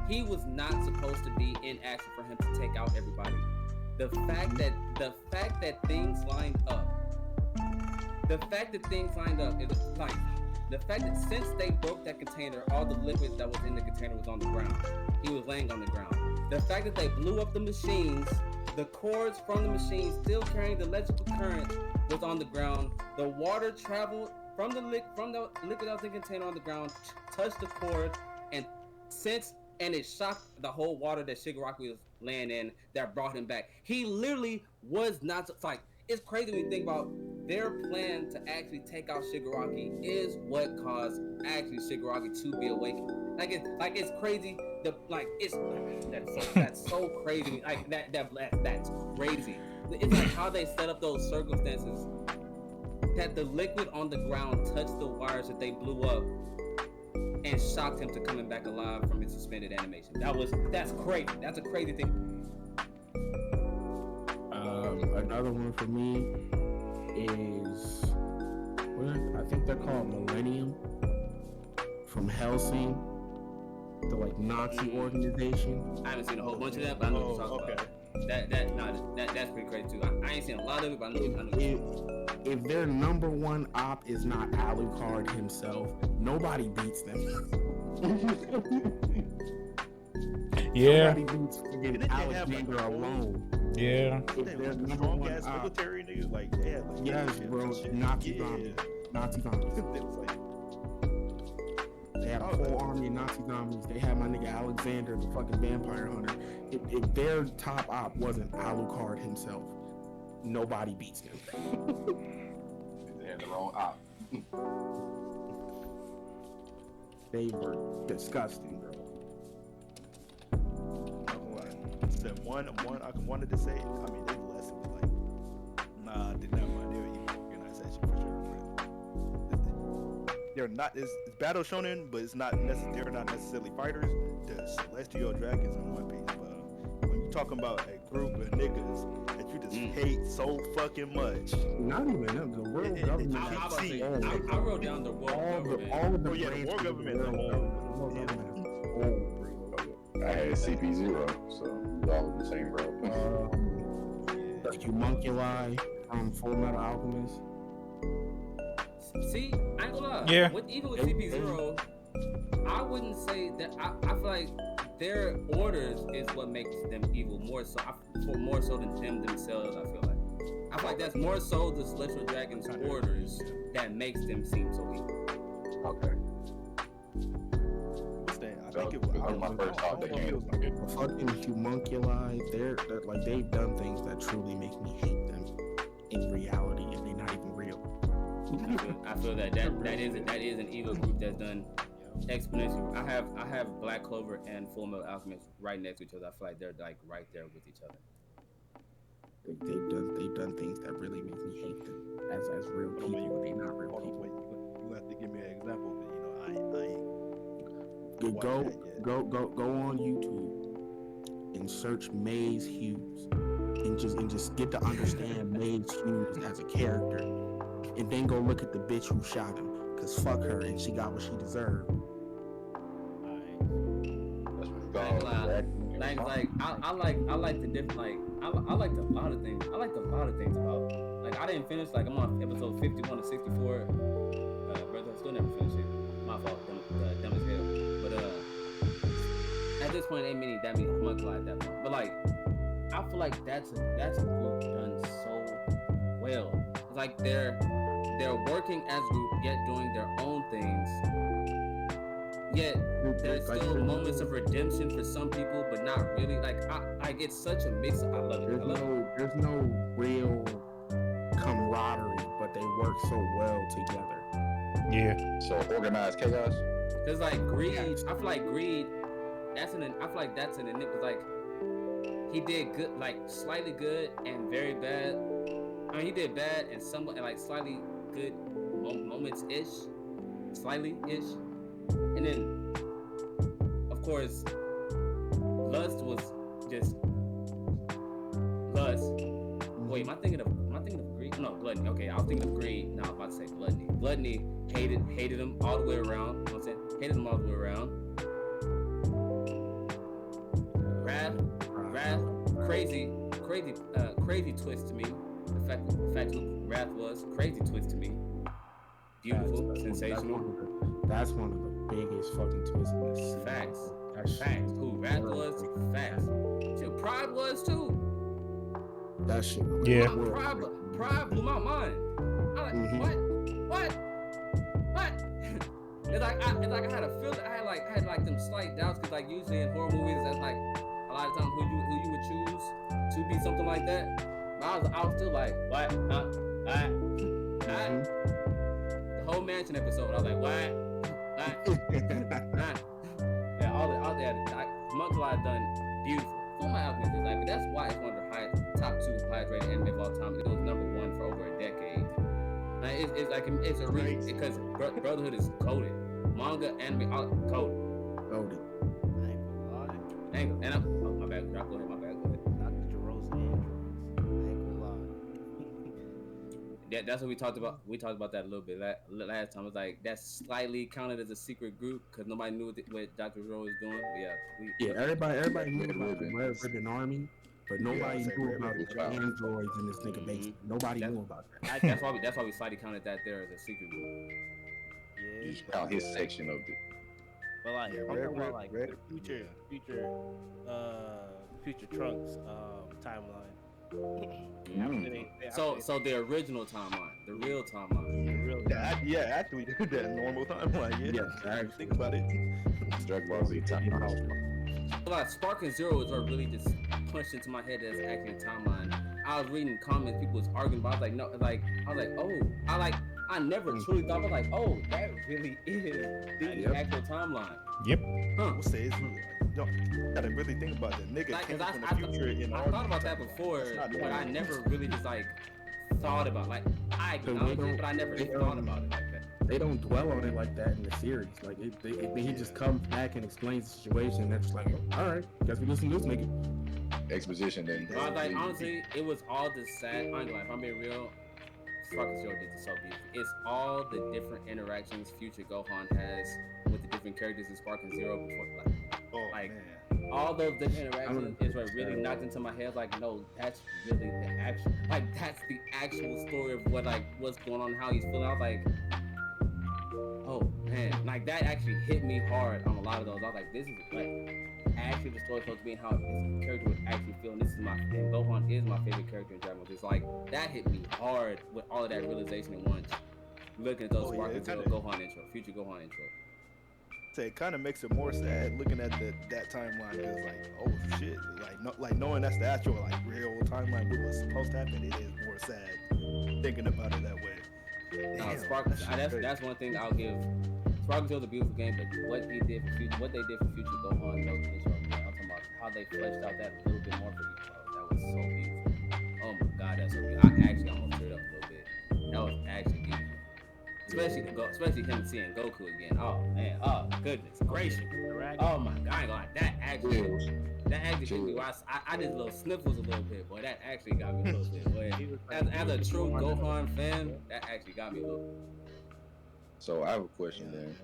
He was not supposed to be in action for him to take out everybody. The fact that things lined up. The fact that things lined up is like the fact that since they broke that container, all the liquid that was in the container was on the ground. He was laying on the ground. The fact that they blew up the machines, the cords from the machines still carrying the electrical current was on the ground. The water traveled from the liquid that was in the container on the ground, touched the cord, and it shocked the whole water that Shigaraki was laying in that brought him back. He literally was not like. It's crazy when you think about their plan to actually take out Shigaraki is what caused actually Shigaraki to be awakened. It's crazy. That's so crazy. Like that's crazy. It's like how they set up those circumstances that the liquid on the ground touched the wires that they blew up and shocked him to coming back alive from his suspended animation. That's crazy. That's a crazy thing. Another one for me is I think they're called Millennium from Helsing, the Nazi organization. I haven't seen a whole bunch of that, but I know what you're talking about. That's pretty crazy too. I ain't seen a lot of it, but I know. If their number one op is not Alucard himself, nobody beats them. Yeah. Nobody beats Didn't they have, Alexander like, alone. Yeah. If They their was a number strong one ass op, military niggas. Like they had like yes, leadership bro, and shit. Nazi Yeah. zombies. Nazi zombies. It was like, They had a full army of Nazi zombies. They had my nigga Alexander, the fucking vampire hunter. If their top op wasn't Alucard himself, nobody beats him. They had the wrong op. They were disgusting, bro. the one I wanted to say. I mean, they lessened it. Like, nah, I did not mind their organization for sure. They're not. It's battle shonen, but it's not. They're not necessarily fighters. The Celestial Dragons in One Piece. But when you're talking about a group of niggas that you just hate so fucking much, Not even them. The world government. I wrote down the world government. All of the yeah, the branches world of government the is a world whole. government is old, I had CP0, so we all in the same row. The homunculi from Full Metal Alchemist. See, I ain't gonna lie. Yeah. Even with CP0, I wouldn't say that. I feel like their orders is what makes them evil more so. More so than them themselves. I feel like that's more so the Celestial Dragon's orders that makes them seem so evil. Okay. I think it was my first thought that it was like The fucking homunculi, they're like they've done things that truly make me hate them in reality, and they're not even real. I feel that is an evil group that's done exponentially. I have Black Clover and Full Metal Alchemist right next to each other. I feel like they're like right there with each other. They've done things that really make me hate them as real people. They're not real hold on, people. wait. You have to give me an example, but I ain't. Go on YouTube and search Maze Hughes and just get to understand Maze Hughes as a character, and then go look at the bitch who shot him, cause fuck her and she got what she deserved. That's what it's I ain't called. gonna lie. Like I like the different I liked a lot of things. I liked a lot of things about like I didn't finish like I'm on episode 51 to 64. Brother, I still never finished it. My fault, dumb as hell. But at this point, ain't many that many homunculi at that point. But like I feel like that's a group done so well. It's like they're working as a group yet doing their own things. Yet there's still moments of redemption for some people, but not really. Like I get such a mix. I love it. There's no real camaraderie, but they work so well together. Yeah. So organized chaos. Cause like greed, I feel like greed. I feel like that's an enigma. Like he did good, like slightly good and very bad. I mean, he did bad and somewhat and like slightly good moments ish, slightly ish. And then, of course, lust was just lust. Wait, am I thinking of greed? No, gluttony. Okay, I was thinking of greed. No, I was about to say gluttony. Gluttony hated him all the way around. You know what I'm saying? Hated him all the way around. Wrath, crazy twist to me. The fact who Wrath was, crazy twist to me. Beautiful, sensational. That's one of the biggest fucking twists in this season. Facts. That's Facts. Who Wrath was? Facts. Shit, Pride was too. That shit. Yeah. Pride blew my mind. I like what? It's like I had a feeling. I had like them slight doubts because like usually in horror movies that's like a lot of times who you would choose to be something like that. But I was still like what? The whole mansion episode, I was like what? Yeah, all that. Homunculi done beautiful. Full Metal Alchemist is like, but that's why it's one of the top 2 highest rated anime of all time. It was number 1 for over a decade. Like, it's a reason because Brotherhood is coded. Manga, anime, all coded. Coded. And my bad. Go ahead. Dr. Jerome's androids. I ain't gonna lie. That's what we talked about. We talked about that a little bit last time. It's like that's slightly counted as a secret group because nobody knew what Dr. Jerome was doing. But Everybody knew about the Red Ribbon Army, But nobody say knew Red about Red the Red. androids in this nigga basement. Nobody That's- knew about that. That's why we slightly counted that there as a secret group. Yeah. You just found his section of it. But like, Yeah, I'm Red, talking about Red, like Red. the future Trunks timeline. So the original timeline, the real timeline. the real Yeah, actually, that normal timeline. Yeah, Yes, think about it. Dragon Ball Z timeline. Like Spark and Zero is what really just punched into my head as actually a timeline. I was reading comments, people was arguing about. I was like, no, like I was like, oh, I never truly thought. I was like, oh, that really is the actual timeline. Yep. Huh. We'll say it's gotta really think about it. Nigga Like, came 'cause from the I future in I our thought about that timeline. before, That's not but I normal. never really just like thought about. Like I So acknowledged they it, but I never they thought about it like that. They don't dwell on it like that in the series. Like he just comes back and explains the situation. That's just like, all right, guess we listen to this nigga. Exposition then. But I was like, honestly, it was all the sad. I ain't gonna lie, if I'm being real, Spark and Zero did this so beautifully. It's all the different interactions Future Gohan has with the different characters in Spark and Zero before, like Man. all those different interactions is what really knocked into my head. Like, no, that's really the actual, like that's the actual story of what's going on, how he's feeling. I was like, oh man, like that actually hit me hard on a lot of those. I was like, this is like actually the story supposed to be and how his character was actually feeling. This is and Gohan is my favorite character in Dragon Ball. It's like that hit me hard with all of that realization at once. Looking at those Oh, yeah, Spark and it Zero kinda- Gohan intro, future Gohan intro. So it kind of makes it more sad looking at that timeline because like, oh shit, like knowing that's the actual like real timeline what was supposed to happen, it is more sad thinking about it that way. No, Damn, Spark. that shit crazy. That's one thing I'll give. Spark and Zero is a beautiful game, but what they did for future Gohan, no intro. I'm talking about how they fleshed out that a little bit more for you. That was so beautiful. Oh my god, that's so beautiful. I actually almost teared up a little bit. That was actually beautiful. Especially him seeing Goku again. Oh man, oh goodness gracious. Oh my god, I ain't gonna lie. That actually gave me. I did little sniffles a little bit, boy. That actually got me a little bit. Boy. As a true Gohan fan, that actually got me a little bit. So I have a question then.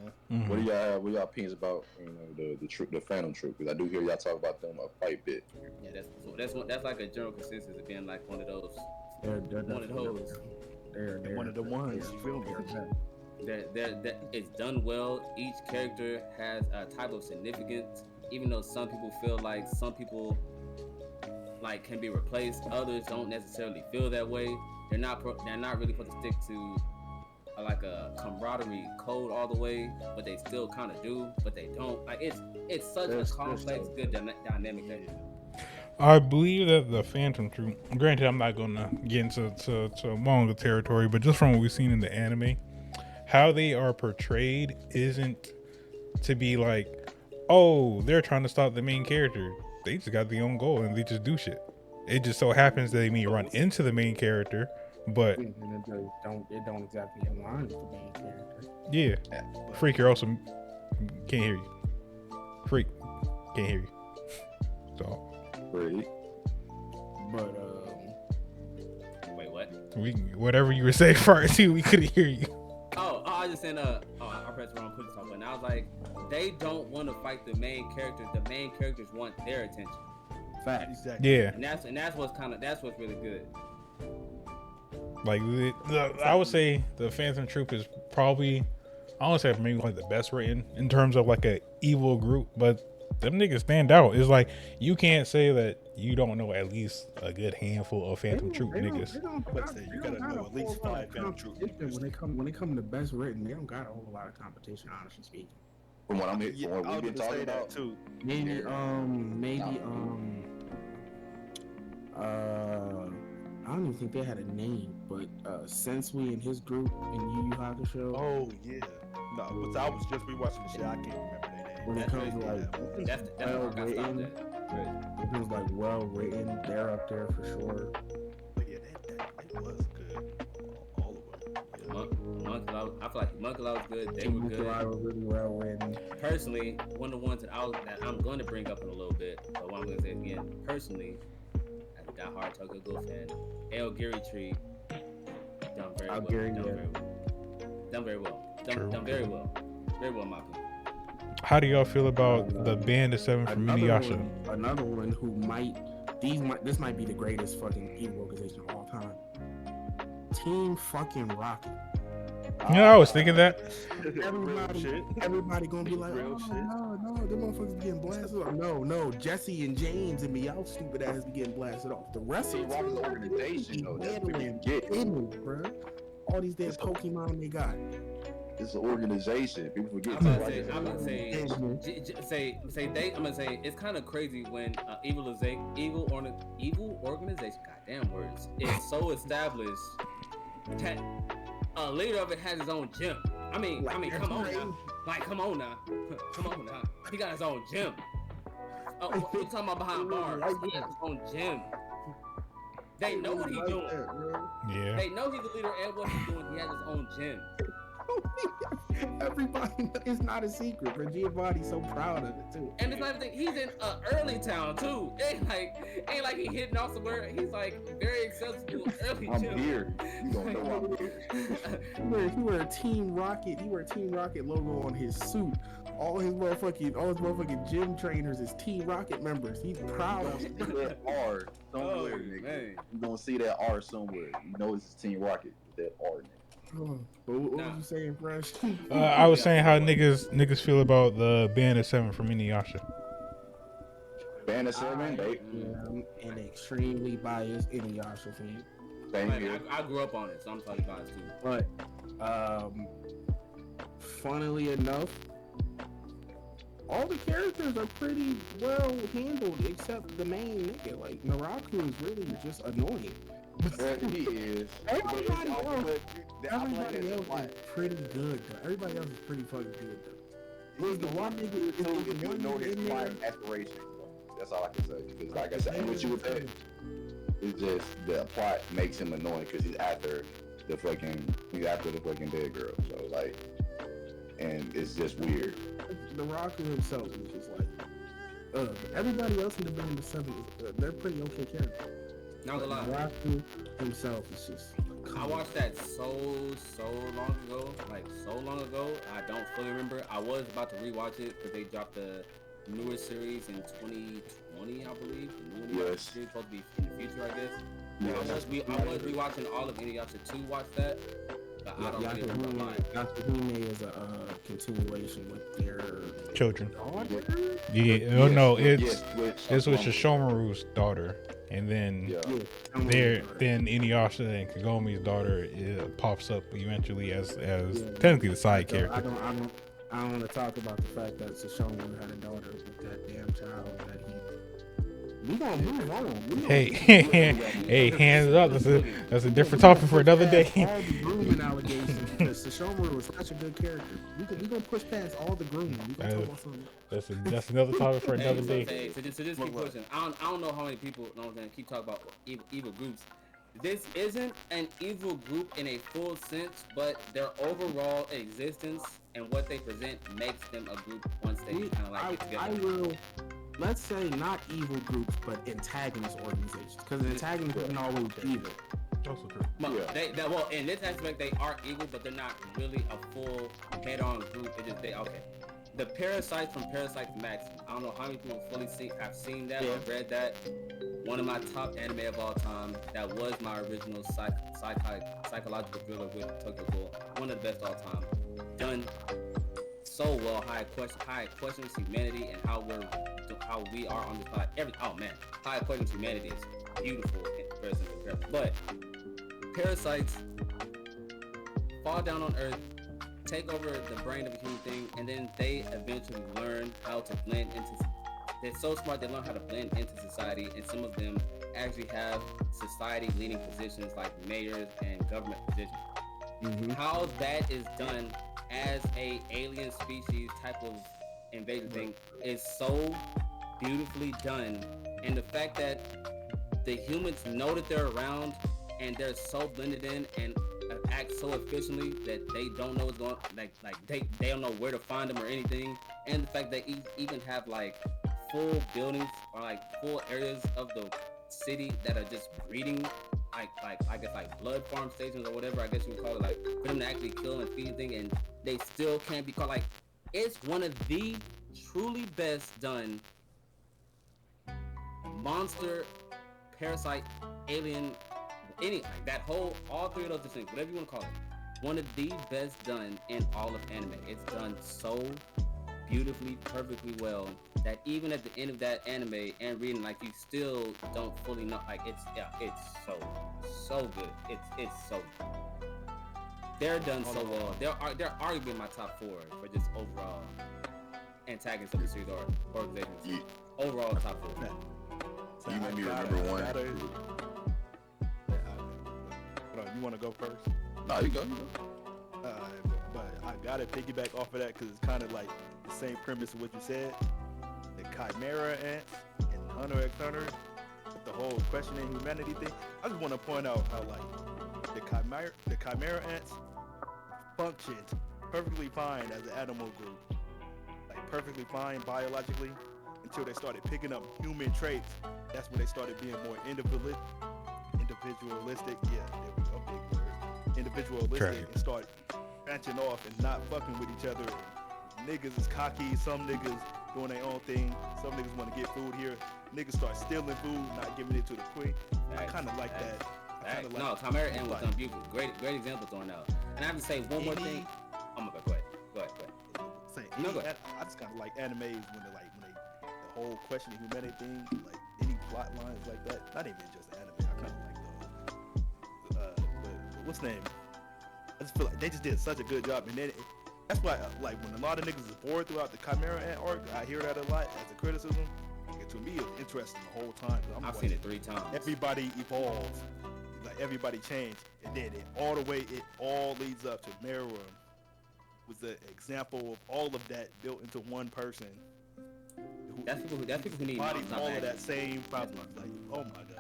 Mhm. What do y'all opinions about the Phantom Troop? Because I do hear y'all talk about them a quite bit. Yeah, that's like a general consensus of being like one of those. They're One of those. They're one of the ones. You feel me? It's done well. Each character has a type of significance. Even though some people feel like some people like can be replaced, others don't necessarily feel that way. They're not really supposed to stick to like a camaraderie code all the way, but they still kind of do, but they don't. Like it's such a complex, good dynamic that. I believe that the Phantom Troop, granted, I'm not going to get into manga territory, but just from what we've seen in the anime, how they are portrayed isn't to be like, oh, they're trying to stop the main character. They just got their own goal and they just do shit. It just so happens that they may run into the main character, but it don't exactly align with the main character. yeah. Freak, you're also can't hear you. Freak, can't hear you. So. Great. But Wait, what? Whatever you were saying prior to, we couldn't hear you. Oh, I was just saying. I pressed the wrong push talk button. I was like, they don't want to fight the main characters. The main characters want their attention. facts. Exactly. Yeah, And that's what's really good. like I would say the Phantom Troop is probably, I would say maybe like the best written in terms of like a evil group, but them niggas stand out. It's like you can't say that you don't know at least a good handful of Phantom Troop niggas. You gotta know at least 5 Phantom Troop niggas. When they come to best written, they don't got a whole lot of competition, honestly speaking. From what I'm Yeah, from what I we've been was gonna talking say that about too. Maybe I don't even think they had a name, but Sensui and his group in Yu Yu Hakusho. Oh yeah. No, but I was just rewatching the shit. I can't remember their name. When it That's comes to like That's where I got stopped at. it was like well written, they're up there for sure. But yeah, that was good. All of them. Yeah. I feel like Monkey Law was good. They were good. Were really well written. Personally, one of the ones that I'm going to bring up in a little bit, but what I'm going to say again, personally, as a diehard Tokyo Ghoul fan, El Giri Tree done very well. Done very well. Done very well. Very well, in my opinion. How do y'all feel about the band of 7 from Inuyasha? Another one who might This might be the greatest fucking evil organization of all time. Team fucking Rocket. I was thinking that. Everybody gonna be like, Real oh shit. no, them motherfuckers be getting blasted off. No, Jesse and James and me, y'all stupid ass be getting blasted off. The rest of Team the Rocket's team organization, though. That's what you get. bro. All these damn Pokemon they got. It's an organization. People forget. I'm Team gonna Rocket is say, an I'm gonna organization. say it's kind of crazy when evil organization, goddamn words, is so established that a leader of it has his own gym. I mean, come on now, come on now. He got his own gym. Oh, what you talking about behind bars? He has his own gym. They know what he's doing. Yeah. They know he's the leader and what he's doing. He has his own gym. Everybody, it's not a secret, but Giovanni's so proud of it too. And it's not even, he's in early town too. Ain't like he hitting off somewhere. He's like very accessible early. I'm town. here. You don't know I'm here. He wear a Team Rocket. He wear a Team Rocket logo on his suit. All his motherfucking gym trainers is Team Rocket members. He's proud of it. That R somewhere, nigga. Man. You gonna see that R somewhere. You know it's Team Rocket. That R, nigga. What was you saying, Fresh? I was saying how niggas feel about the Band of Seven from Inuyasha. Band of Seven, they am an extremely biased Inuyasha fan. same here. I grew up on it, so I'm totally biased too. But funnily enough, all the characters are pretty well handled except the main nigga. Like Naraku is really just annoying. He is. Everybody else is pretty good though. Everybody else is pretty fucking good though. Is the one nigga If you know his life aspiration, that's all I can say. Because like I said, I'm with you with that. It's just the plot makes him annoying because he's after the fucking dead girl. So like, and it's just weird. Naraku himself is just like, everybody else in the Band of Seven is they're pretty okay characters. Not gonna lie. Naraku himself is just. I watched that so long ago, I don't fully remember. I was about to rewatch it because they dropped the newer series in 2020, I believe. The new Yes. series supposed to be in the future, I guess. Yes. I was rewatching all of Inuyasha to watch that, but I don't really remember why. Yasuhime is a continuation with their Children. daughter. Yeah. Oh no, it's with Shishomaru's daughter, and then then Inuyasha and Kagomi's daughter pops up eventually as technically the side character. I don't want to talk about the fact that Sashomaru had a daughter with that damn child that we gonna move on. Hey, hands up. That's a different topic for another day. All the grooming allegations, because Sashomaru was such a good character. We gonna push past all the grooming. We gonna talk about something. That's another topic for another day. So just keep pushing. I don't know how many people keep talking about evil groups. This isn't an evil group in a full sense, but their overall existence and what they present makes them a group once they kind of like get together. Let's say not evil groups, but antagonist organizations, because an antagonist isn't always evil. Also true. Well, in this aspect, they are evil, but they're not really a full head-on group. It just okay. The Parasites from Parasite Maxim. I don't know how many people have seen that or read that. One of my top anime of all time. That was my original psychological thriller with Tokyo Ghoul. One of the best all time. Done so well. How it questions humanity and how we are on this planet. How it questions humanity is beautiful in comparison. But Parasites fall down on Earth, take over the brain of a human thing, and then they eventually learn how to blend into. They're so smart, they learn how to blend into society, and some of them actually have society-leading positions like mayors and government positions. Mm-hmm. How that is done as a alien species type of invasion thing is so beautifully done, and the fact that the humans know that they're around and they're so blended in and act so efficiently that they don't know what's going on, like they don't know where to find them or anything, and the fact that they even have like full buildings or like full areas of the city that are just breeding, like I guess like blood farm stations or whatever I guess you would call it, like for them to actually kill and feed things, and they still can't be caught. Like it's one of the truly best done monster Parasite, Alien, any like that whole all three of those things, whatever you want to call it, one of the best done in all of anime. It's done so beautifully, perfectly well that even at the end of that anime and reading, like you still don't fully know. Like it's so good. It's so good. They're done so well. They're arguably my top 4 for just overall antagonists of the series or organizations. Yeah. Overall top 4. So you made me remember one. Hold on, you want to go first? No, you go. But I gotta piggyback off of that because it's kind of like the same premise of what you said. The Chimera Ants and Hunter x Hunter, with the whole questioning humanity thing. I just want to point out how like the Chimera Ants functioned perfectly fine as an animal group, like perfectly fine biologically, until they started picking up human traits. That's when they started being more individualistic. Yeah, there was a big word. Individualistic. Right. And start branching off and not fucking with each other. Niggas is cocky. Some niggas doing their own thing. Some niggas want to get food here. Niggas start stealing food, not giving it to the queen. I kind of like that. No, Chimera Ant was done beautiful. Great example throwing out. And I have to say one more thing. Oh my God, go ahead. No, go ahead. I just kind of like animes when they the whole questioning humanity thing, like any plot lines like that. Not even just anime. I kind of like those. But what's the name? I just feel like they just did such a good job, and then that's why like when a lot of niggas is bored throughout the Chimera Ant arc, I hear that a lot as a criticism. And to me, it's interesting the whole time. I've seen it 3 times. Everybody evolves, like everybody changed, and then it all leads up to Meruem. Was the example of all of that built into one person. That's people who need body non-stop all of action. that same problem. Like, oh my God.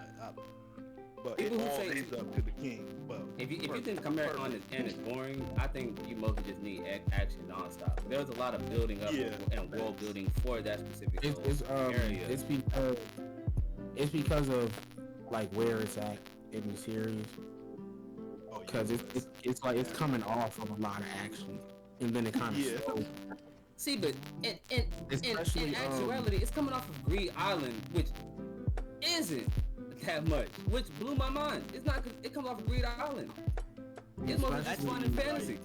But People it who all say- leads up to the king. Well, If you think Chimera Ant is boring, I think you mostly just need action nonstop. There's a lot of building up and world building for that specific area. It's because of like where it's at in the series. Because it's like it's coming off of a lot of action, and then it kind of slows. See, but in Especially, actuality, it's coming off of Greed Island, which isn't that much, which blew my mind. It's not. It comes off of Greed Island. It's more that's fun and fantasy.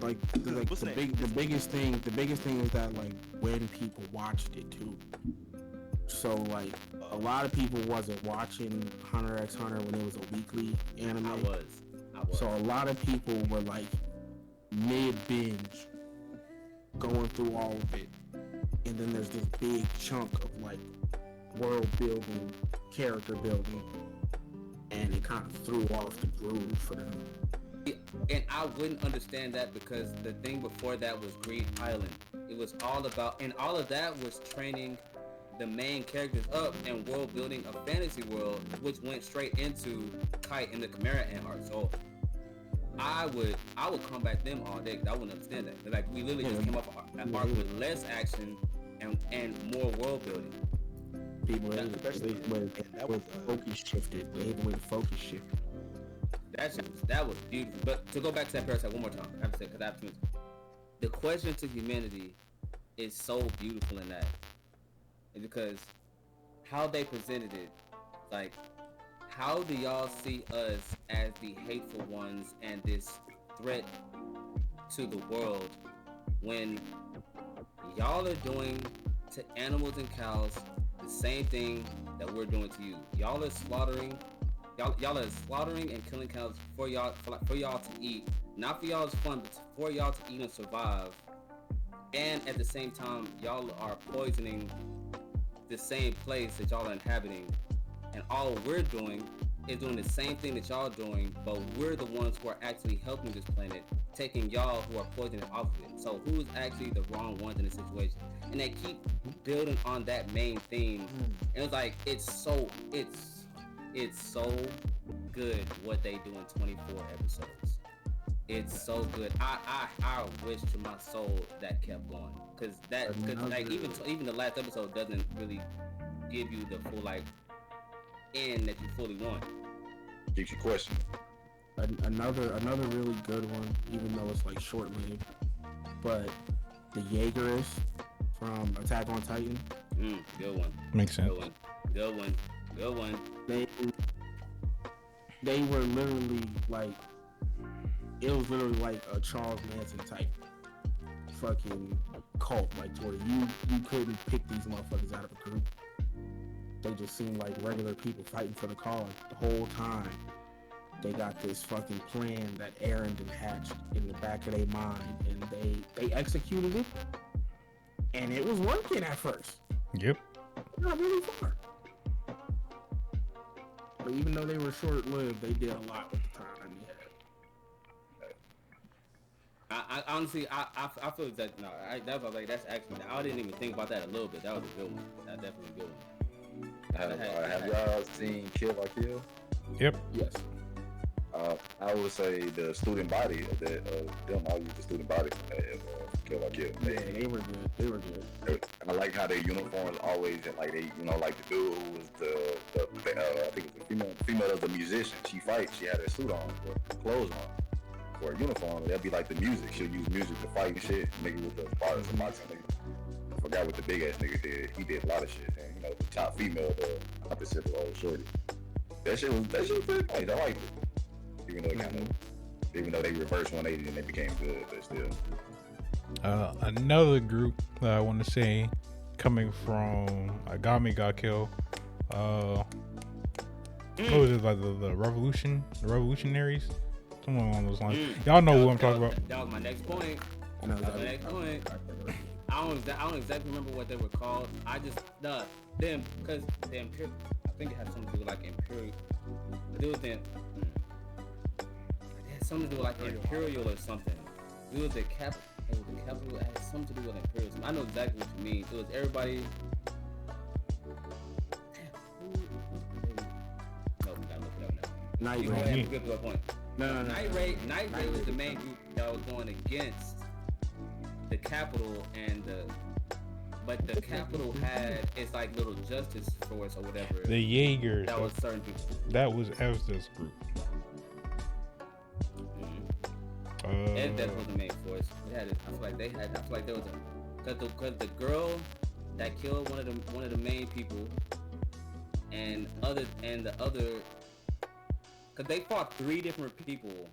Like the biggest thing is that like when people watched it too. So like a lot of people wasn't watching Hunter x Hunter when it was a weekly anime. I was. So a lot of people were like mid binge going through all of it, and then there's this big chunk of like world building, character building, and it kind of threw off the groove for them. And I wouldn't understand that because the thing before that was Greed Island. It was all about, and all of that was training the main characters up and world building a fantasy world, which went straight into Kite and the Chimera Ant arc. So I would combat them all day because I wouldn't understand that. Like we literally just came up an arc with less action and more world building. People, especially when focus shifted. The way the focus shifted. That was beautiful. But to go back to that Parasite one more time, I have to say because I have to. The question to humanity is so beautiful in that, because how they presented it, like. How do y'all see us as the hateful ones and this threat to the world when y'all are doing to animals and cows the same thing that we're doing to you? Y'all are slaughtering and killing cows for y'all to eat, not for y'all's fun, but for y'all to eat and survive. And at the same time, y'all are poisoning the same place that y'all are inhabiting. And all we're doing is doing the same thing that y'all doing, but we're the ones who are actually helping this planet, taking y'all who are poisoning off of it. So who's actually the wrong ones in the situation? And they keep building on that main theme. And it's like it's so good what they do in 24 episodes. It's so good. I wish to my soul that kept going, because like even the last episode doesn't really give you the full like end that you fully want. Keeps you questioning. Another really good one, even though it's like short-lived, but the Jaegerist from Attack on Titan. Good one. Makes sense. Good one. Good one. They were literally like, it was literally like a Charles Manson type fucking cult, like to where you couldn't pick these motherfuckers out of a group. They just seemed like regular people fighting for the cause the whole time. They got this fucking plan that Aaron did hatched in the back of their mind, and they executed it, and it was working at first. Yep. Not really far. But even though they were short-lived, they did a lot with the time they had. I honestly, I feel that no, that's like that's actually. I didn't even think about that a little bit. That was a good one. That definitely a good one. Have y'all seen Kill or Kill? Yep. Yes. I would say the student body of them. I use the student body of Kill or Kill. Yeah, they were good. They were good. I like how their uniforms always like they, like the dude who was the I think it was the female of the musician. She fights. She had her suit on, or clothes on, for a uniform. That'd be like the music. She'll use music to fight and shit. Nigga with the bars and boxing nigga. I forgot what the big ass nigga did. He did a lot of shit. And, the top female, the opposite of old shorty. That shit was pretty nice. I liked it. Even though they reversed 180 and they became good, but still. Another group that I want to say, coming from Agami got killed. What was it, like the revolutionaries? Something along those lines. Y'all know who I'm talking about. That was my next point. I know That was my next point. I don't exactly remember what they were called. I just them because the imperial. I think it had something to do with like imperial. It was them. It had something to do with like imperial or something. It was the capital. It was the capital. It had something to do with imperialism. I know exactly what you mean. It was everybody. No, we gotta look it up now. Night You go Raid. ahead and get to a point. No. Night Raid was the main group that was going against the Capitol but the Capitol had its like little justice force or whatever. The Jaegers. That was certain people. That was Ezra's group. That was the main force. I feel like there was because the girl that killed one of the main people and the other because they fought 3 different people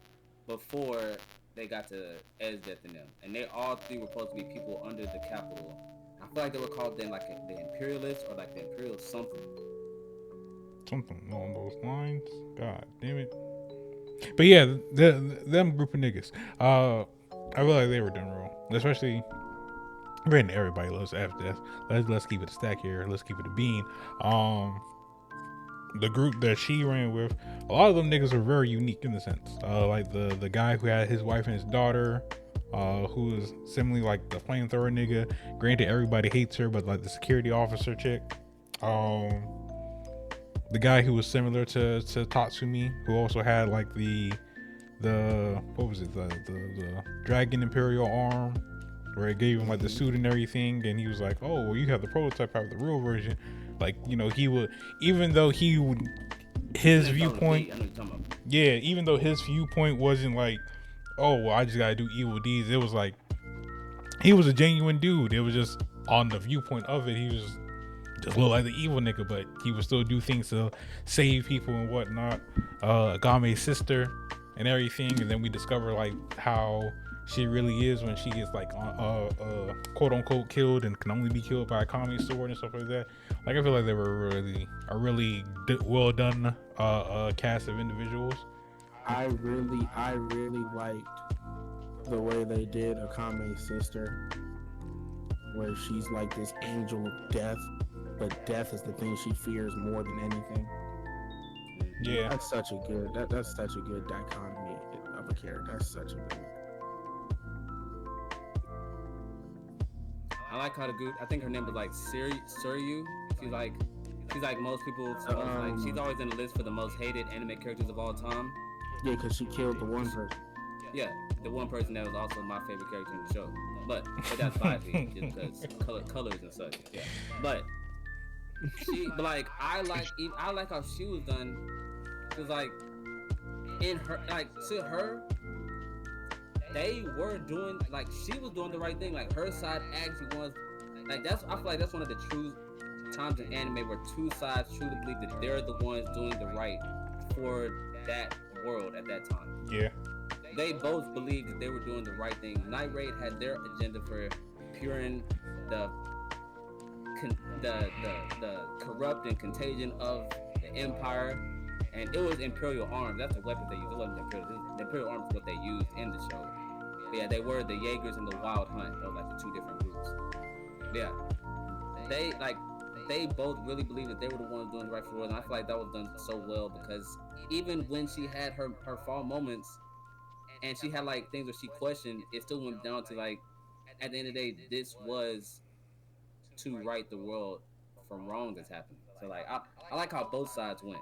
before they got to Ezdet and them, and they all 3 were supposed to be people under the Capitol. I feel like they were called then like the Imperialists or like the Imperial something. Something along those lines. God damn it. But yeah, them group of niggas. I feel like they were done wrong. Especially, granted, everybody loves F-Death. Let's keep it a stack here. Let's keep it a bean. The group that she ran with, a lot of them niggas are very unique in the sense. Like the guy who had his wife and his daughter, who is similarly like the flamethrower nigga. Granted, everybody hates her, but like the security officer chick. The guy who was similar to Tatsumi, who also had like the what was it, the Dragon Imperial arm, where it gave him like the suit and everything, and he was like, oh well, you have the prototype, I have the real version. Like, he would, even though his viewpoint, yeah, even though his viewpoint wasn't like, oh well, I just gotta do evil deeds. It was like he was a genuine dude. It was just on the viewpoint of it, he was just look like the evil nigga, but he would still do things to save people and whatnot. Agame's sister and everything, and then we discover like how she really is when she gets like quote unquote killed and can only be killed by a Akami's sword and stuff like that. Like, I feel like they were really well done cast of individuals. I really liked the way they did Akame's sister, where she's like this angel of death, but death is the thing she fears more than anything. Yeah, that's such a good dichotomy of a character. That's such a good. I like how the group. I think her name was like Suryu. She's like most people. She's always in the list for the most hated anime characters of all time. Yeah, because she killed the one person. Yeah, the one person that was also my favorite character in the show. But that's biased just because colors and such. Yeah, but like I like how she was done. Cause like in her, like to her, they were doing, like, she was doing the right thing. Like, her side actually was like, I feel like that's one of the true times in anime where two sides truly believe that they're the ones doing the right for that world at that time. Yeah. They both believed that they were doing the right thing. Night Raid had their agenda for curing the corrupt and contagion of the Empire, and it was Imperial arms. That's the weapons they used. It wasn't Imperial. The Imperial arms is what they used in the show. But yeah, they were the Jaegers and the Wild Hunt. Those like the two different groups. Yeah, they both really believed that they were the ones doing the right for the world, and I feel like that was done so well because even when she had her fall moments, and she had like things where she questioned, it still went down to like, at the end of the day, this was to right the world from wrong that's happening. So like, I like how both sides went.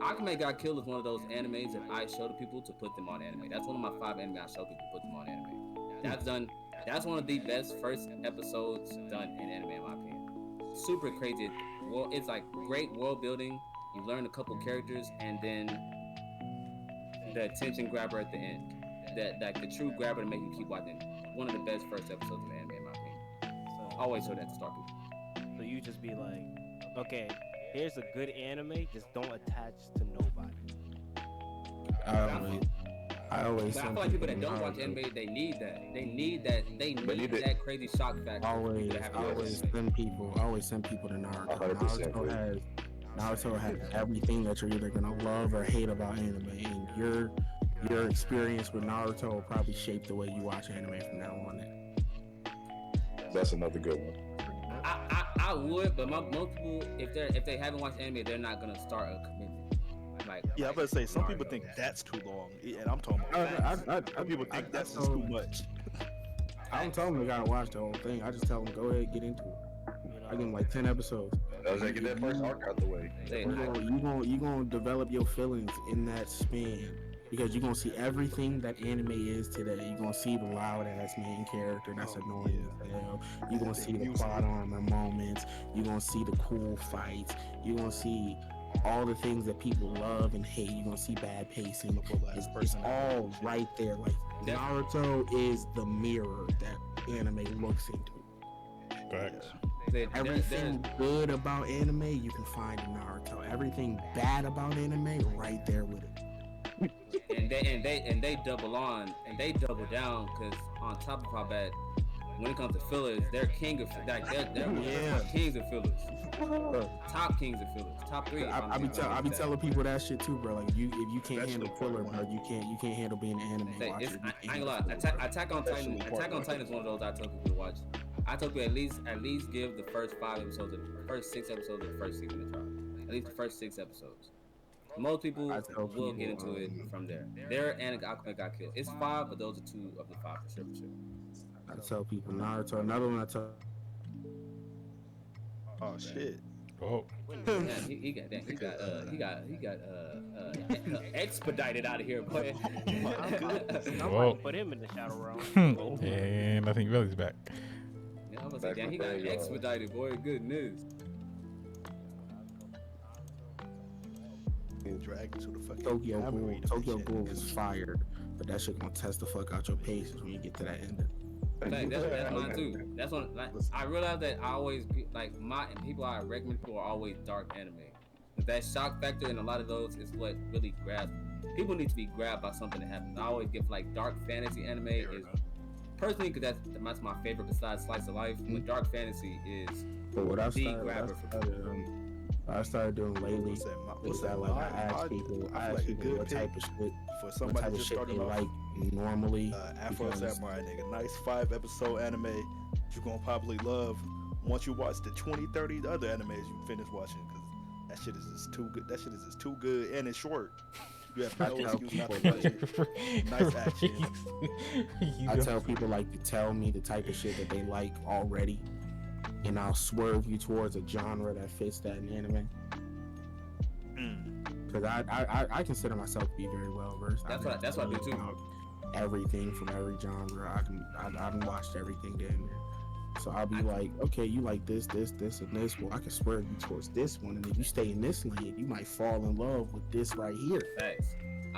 Akame Got Killed is one of those animes that I show to people to put them on anime. That's one of my 5 anime I show people to put them on anime. That's done. That's one of the best first episodes done in anime, in my opinion. Super crazy. Well, it's like great world building. You learn a couple characters, and then the attention grabber at the end. That like the true grabber to make you keep watching. One of the best first episodes of anime, in my opinion. So, Always show that to start people. so you just be like, okay, here's a good anime, just don't attach to nobody. I always But I send feel like people that to don't watch Naruto. anime, they need that. They need that crazy shock factor. Always, to have I a always anime. send people to Naruto. 100% Naruto has everything that you're either gonna love or hate about anime, and your experience with Naruto will probably shape the way you watch anime from now on. That's another good one. I would, but most people, if they haven't watched anime, they're not gonna start a commitment. Like Yeah, I'm about to say some people think that's too long, and I'm talking about some people think that's just too much. I don't tell them they gotta watch the whole thing. I just tell them go ahead, get into it. I give them like 10 episodes. I was like, get that first arc out the way. You gonna develop your feelings in that span because you're gonna see everything that anime is today. You're gonna see the loud ass main character that's annoying as hell. You're gonna see the plot armor moments. You're gonna see the cool fights. You're gonna see all the things that people love and hate. You're gonna see bad pacing. It's all right there. Like Naruto is the mirror that anime looks into. Facts. Everything good about anime you can find in Naruto. Everything bad about anime right there with it. and they double on and they double down because on top of how bad when it comes to fillers, they're king of like they're kings of fillers. Top kings of fillers. Top 3. I be telling people that shit too, bro. Like if you can't handle filler, bro, you can't handle being an anime watcher. I ain't gonna lie. Attack on Titan is one of those I tell people to watch. I tell people at least give the first 5 episodes, the first 6 episodes of the first season a try. At least the first 6 episodes. Most people will get into it from there. Their Akame Got Killed. It's 5, but those are 2 of the 5 for sure. I tell people Naruto. Another one I tell. Oh shit. Oh. He got expedited out of here, boy. Whoa. Put him in the shadow realm. And I think Billy's back. Yeah, I was like, damn, he got expedited, boy. Good news. Dragged to the fucking Tokyo Ghoul was fired, but that shit gonna test the fuck out your patience when you get to that ending. That's mine too. That's one. Like, I realize that I always like my people I recommend people are always dark anime. But that shock factor in a lot of those is what really grabs. People need to be grabbed by something that happens. I always give like dark fantasy anime is personally because that's my favorite besides slice of life. But dark fantasy is the grabber for people. I started doing lately is that like I ask people what type of shit, for somebody just shit they starting off, like normally. Afro Samurai, nigga, nice 5-episode anime you're gonna probably love. Once you watch the 20-30 other animes you finish watching, because that shit is just too good. That shit is just too good and it's short. You have no excuse not to watch it. Nice action. I tell people like to tell me the type of shit that they like already, and I'll swerve you towards a genre that fits that in anime. Because I consider myself to be very well versed. That's what I do too. Everything from every genre. I've watched everything down there. So I'll be like, okay, you like this, and this. Well, I can swerve you towards this one, and if you stay in this lane, you might fall in love with this right here. Thanks.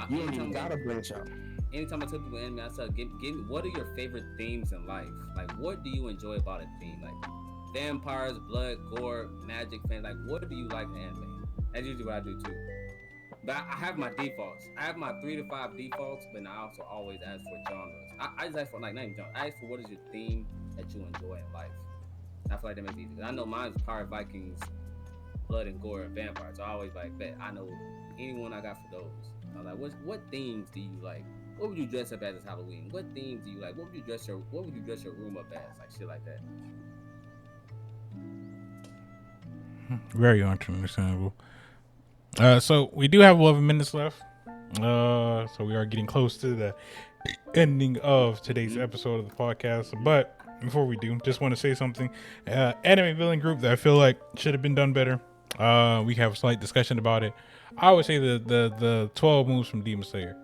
You don't even gotta branch out. Anytime I tell people anime, I say, give me what are your favorite themes in life? Like, what do you enjoy about a theme? Like, vampires, blood, gore, magic, fan. Like, what do you like in anime? That's usually what I do too. But I have my defaults. I have my 3 to 5 defaults, but I also always ask for genres. I just ask for, like, not even genre. I ask for what is your theme that you enjoy in life. And I feel like that makes it easy. I know mine's Pirate Vikings, blood and gore, and vampires. So I always like, bet I know anyone I got for those. I was like, what themes do you like? What would you dress up as Halloween? What themes do you like? What would you dress your room up as? Like shit like that. Very understandable. So we do have 11 minutes left. So we are getting close to the ending of today's episode of the podcast. But before we do, just want to say something. Anime villain group that I feel like should have been done better. We have a slight discussion about it. I would say the 12 moves from Demon Slayer.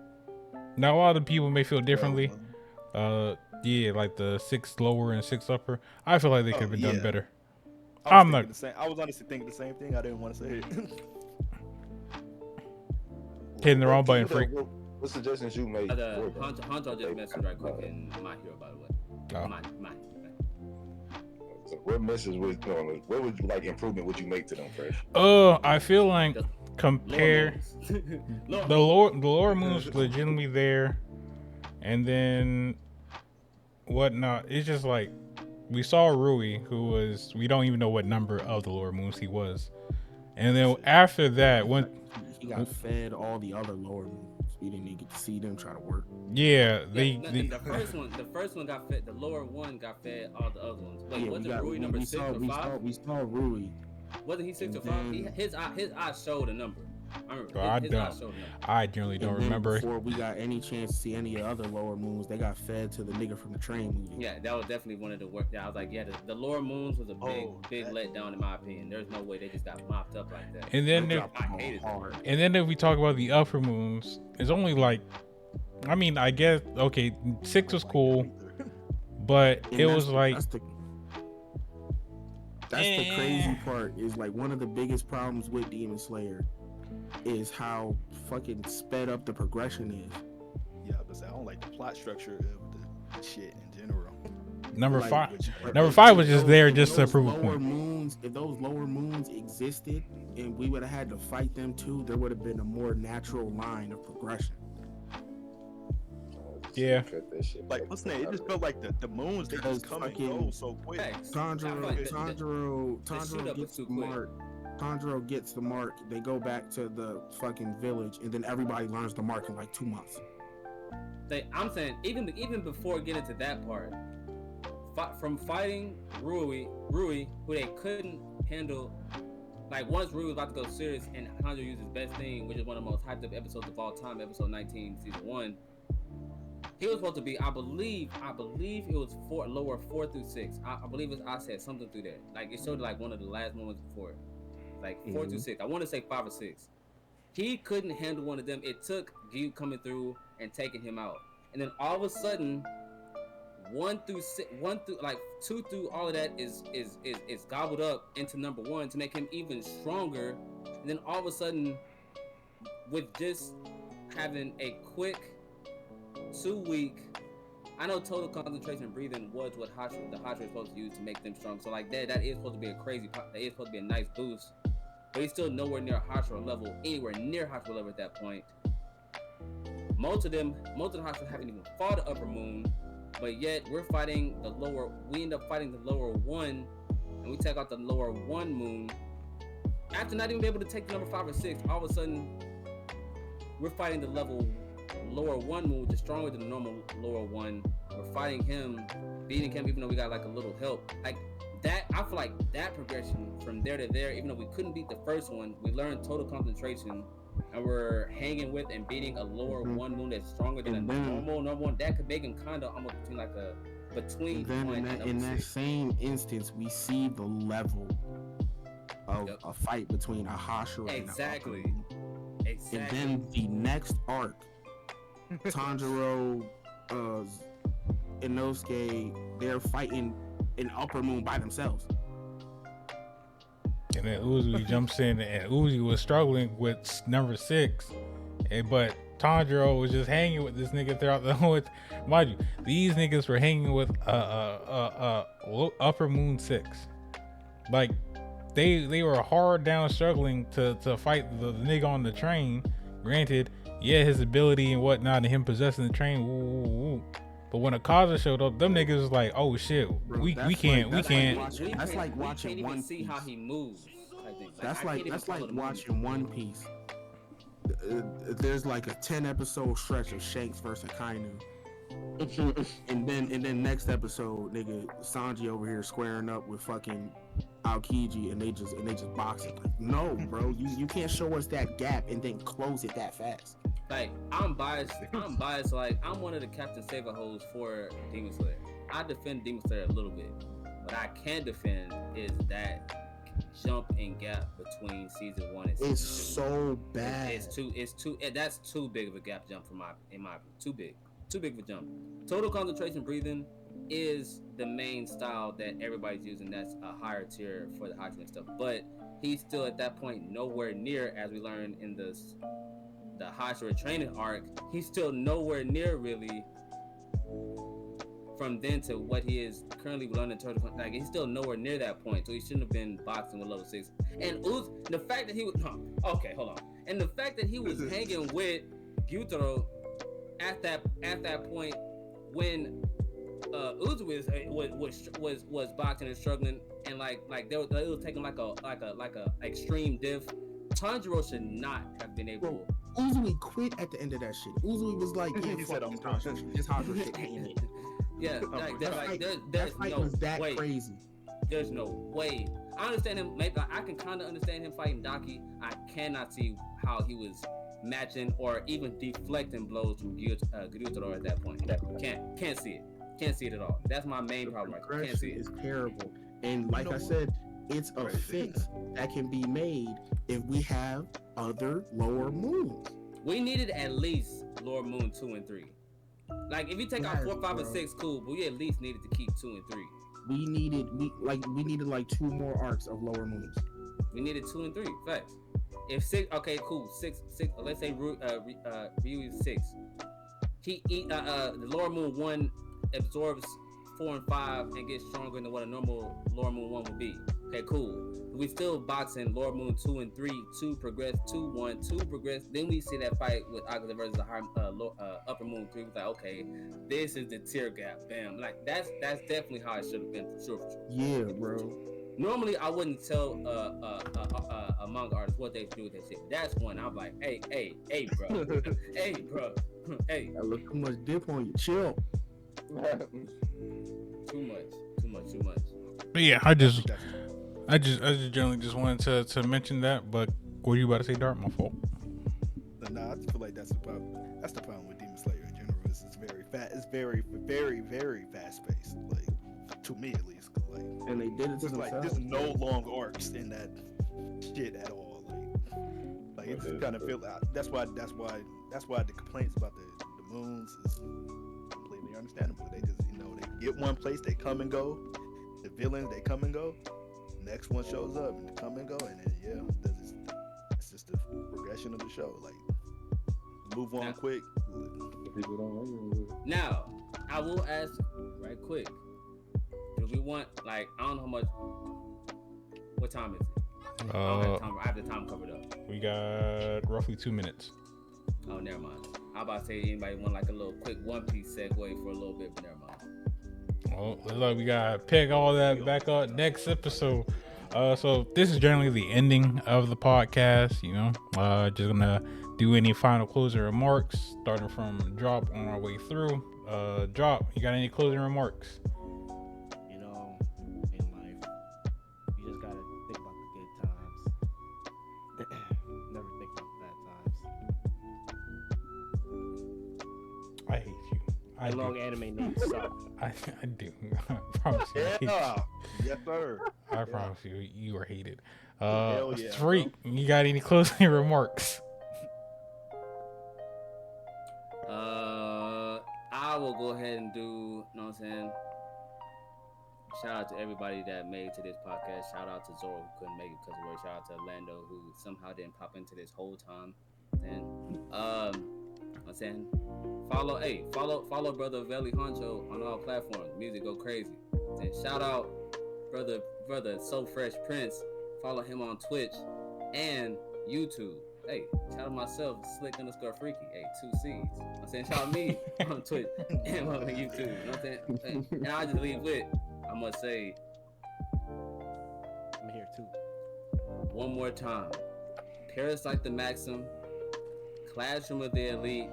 Now a lot of people may feel differently. Yeah, like the 6 lower and 6 upper. I feel like they could have been done better. I was honestly thinking the same thing. I didn't want to say it. Hitting the wrong button, freak. What suggestions you made? Hunter just messaged right quick in my hero, by the way. Oh. My. So what message would what would you like improvement would you make to them, Fresh? I feel like compare the lower moves legitimately there, and then whatnot. It's just like we saw Rui, who was, we don't even know what number of the lower moves he was, and then after that, when he got fed all the other lower moves, we didn't even get to see them try to work. Yeah, the first one got fed. The lower one got fed all the other ones. Wait, wasn't Rui number 6 or 5? We saw Rui. Wasn't he 6 or 5? His eyes showed a number. I remember. I generally don't remember. Before we got any chance to see any other lower moons, they got fed to the nigga from the train movie. Yeah, that was definitely one of the work. I was like, yeah, the lower moons was a big letdown in my opinion. There's no way they just got mopped up like that. And then if we talk about the upper moons, it's only like, I mean, I guess 6 was cool, but it was like that's the crazy part. Is like one of the biggest problems with Demon Slayer is how fucking sped up the progression is. Yeah, but I don't like the plot structure of the shit in general. Number 5 was just there just to prove a point. If those lower moons existed and we would have had to fight them too, there would have been a more natural line of progression. Yeah. Like, what's the name? It just felt like the moons, they just come and go so quick. Tanjiro gets the mark. Tanjiro gets the mark. They go back to the fucking village, and then everybody learns the mark in like 2 months. I'm saying even before getting to that part, from fighting Rui, who they couldn't handle. Like once Rui was about to go serious, and Tanjiro used his best thing, which is one of the most hyped up episodes of all time, episode 19, season 1. He was supposed to be, I believe it was lower 4 through 6. I believe I said something through there. Like it showed like one of the last moments before it. Like 4 through 6. I want to say 5 or 6. He couldn't handle one of them. It took Gyu coming through and taking him out. And then all of a sudden, 2 through all of that is gobbled up into number 1 to make him even stronger. And then all of a sudden, with just having a quick 2-week, I know total concentration and breathing was what the Hashira is supposed to use to make them strong. So like that is supposed to be a nice boost. But he's still nowhere near Hashira level, anywhere near Hashira level at that point. Most of the Hashira haven't even fought the upper moon, but yet we end up fighting the lower 1, and we take out the lower 1 moon. After not even being able to take the number 5 or 6, all of a sudden, we're fighting the lower 1 moon, which is stronger than the normal lower 1. We're fighting him, beating him, even though we got like a little help. Like that, I feel like that progression from there to there, even though we couldn't beat the first one, we learned total concentration, and we're hanging with and beating a lower 1 moon that's stronger than a normal 1. That could make him kind of almost between in that same instance, we see the level of a fight between a Hashira and a Exactly. And then the next arc, Tanjiro, Inosuke, they're fighting an upper moon by themselves. And then Uzi jumps in, and Uzi was struggling with number 6, but Tanjiro was just hanging with this nigga throughout the whole. Mind you, these niggas were hanging with upper moon 6. Like they were hard down struggling to fight the nigga on the train. Granted, yeah, his ability and whatnot and him possessing the train, woo, woo, woo. But when Akaza showed up, them niggas was like, oh shit, Bro, we that's can't. like watching we can't One even see Piece. how he moves. I think. That's I can't even like follow the watching One Piece. There's like a 10 episode stretch of Shanks versus Kainu. and then next episode, nigga, Sanji over here squaring up with fucking Aokiji, and they just boxing. Like, no, bro, you can't show us that gap and then close it that fast. Like, I'm biased. Like, I'm one of the Captain Saber hoes for Demon Slayer. I defend Demon Slayer a little bit. What I can defend is that jump and gap between season 1 and season 2. It's so bad. It's too. That's too big of a gap jump in my opinion. Too big of a jump. Total concentration breathing is the main style that everybody's using. That's a higher tier for the Hachiman stuff. But he's still at that point nowhere near, as we learned in the Hashira training arc. He's still nowhere near really from then to what he is currently learning total. Like, he's still nowhere near that point. So he shouldn't have been boxing with level 6. And the fact that he was okay, hold on. And the fact that he was hanging with Gyutaro at that point when Uzui was boxing and struggling, and like they was taking like a extreme diff. Tanjiro should not have been able. Bro, Uzui quit at the end of that shit. Uzui was like, yeah, He said, "I'm done. This Hashira shit ain't it." Yeah, like, there's that fight no was that way. crazy. There's no way. I understand him. Maybe I can kind of understand him fighting Daki. I cannot see how he was matching or even deflecting blows from Gyutaro at that point. Can't see it. Can't see it at all. That's my main problem. I can't see it. It's terrible. And like I said, it's a fix that can be made if we have other lower moons. We needed at least Lower Moon 2 and 3. Like, if you take out 4, 5, and 6, cool, but we at least needed to keep 2 and 3. We needed like 2 more arcs of lower moons. We needed 2 and 3. Facts. If 6, okay, cool. 6. Let's say Ryu is 6. The Lower Moon 1 absorbs 4 and 5 and gets stronger than what a normal Lower Moon 1 would be. Okay, cool. We still boxing Lower Moon 2 and 3. 2 progress, 2 1, 2 progress. Then we see that fight with Akaza versus the Upper Moon 3. It's like, okay, this is the tier gap. Bam. Like, that's definitely how it should have been for sure. Yeah, bro. Normally, I wouldn't tell a manga artist what they should do with that shit. That's one. I'm like, hey, bro, hey, bro, hey. I look too much dip on you. Chill. Too much. But yeah, I just generally just wanted to mention that. But what were you about to say, Dart? My fault. Nah, I just feel like that's the problem with Demon Slayer in general. It's very fast. It's very, very, very fast paced. Like, to me at least. Like, And they did it to it's like themselves. there's no long arcs in that shit at all. Like it just kind of feel. That's why the complaints about the moons is completely understandable. They just they get one place, they come and go. The villains, they come and go. Next one shows up and they come and go, and then it's just the progression of the show. Like, move on quick. People don't like it. Now, I will ask right quick. Do we want, like, I don't know how much. What time is it? I have the time covered up. We got roughly 2 minutes. Oh, never mind. I about to say anybody want like a little quick One Piece segue for a little bit, but never mind. Well, looks like we gotta pick all that back up next episode. So this is generally the ending of the podcast. Just gonna do any final closing remarks, starting from Drop on our way through. Drop, you got any closing remarks? In life, you just gotta think about the good times. Never think about the bad times. I hate you. I do. Long anime names suck. I do. I promise you. I hate you. Yes, sir. I promise you are hated. Hell yeah, Three, you got any closing remarks? I will go ahead and do, you know what I'm saying? Shout out to everybody that made it to this podcast. Shout out to Zoro who couldn't make it because of work. Shout out to Orlando who somehow didn't pop into this whole time. And I'm saying, follow brother Veli Honcho on all platforms. Music go crazy. And shout out brother brother So Fresh Prince. Follow him on Twitch and YouTube. Hey, shout out myself, Slick_Freaky. Hey, 2 C's. I'm saying shout out me on Twitch and on YouTube. You know what I'm saying? And I just leave with, I must say, I'm here too. one more time. Parasite the Maxim, Classroom of the Elite,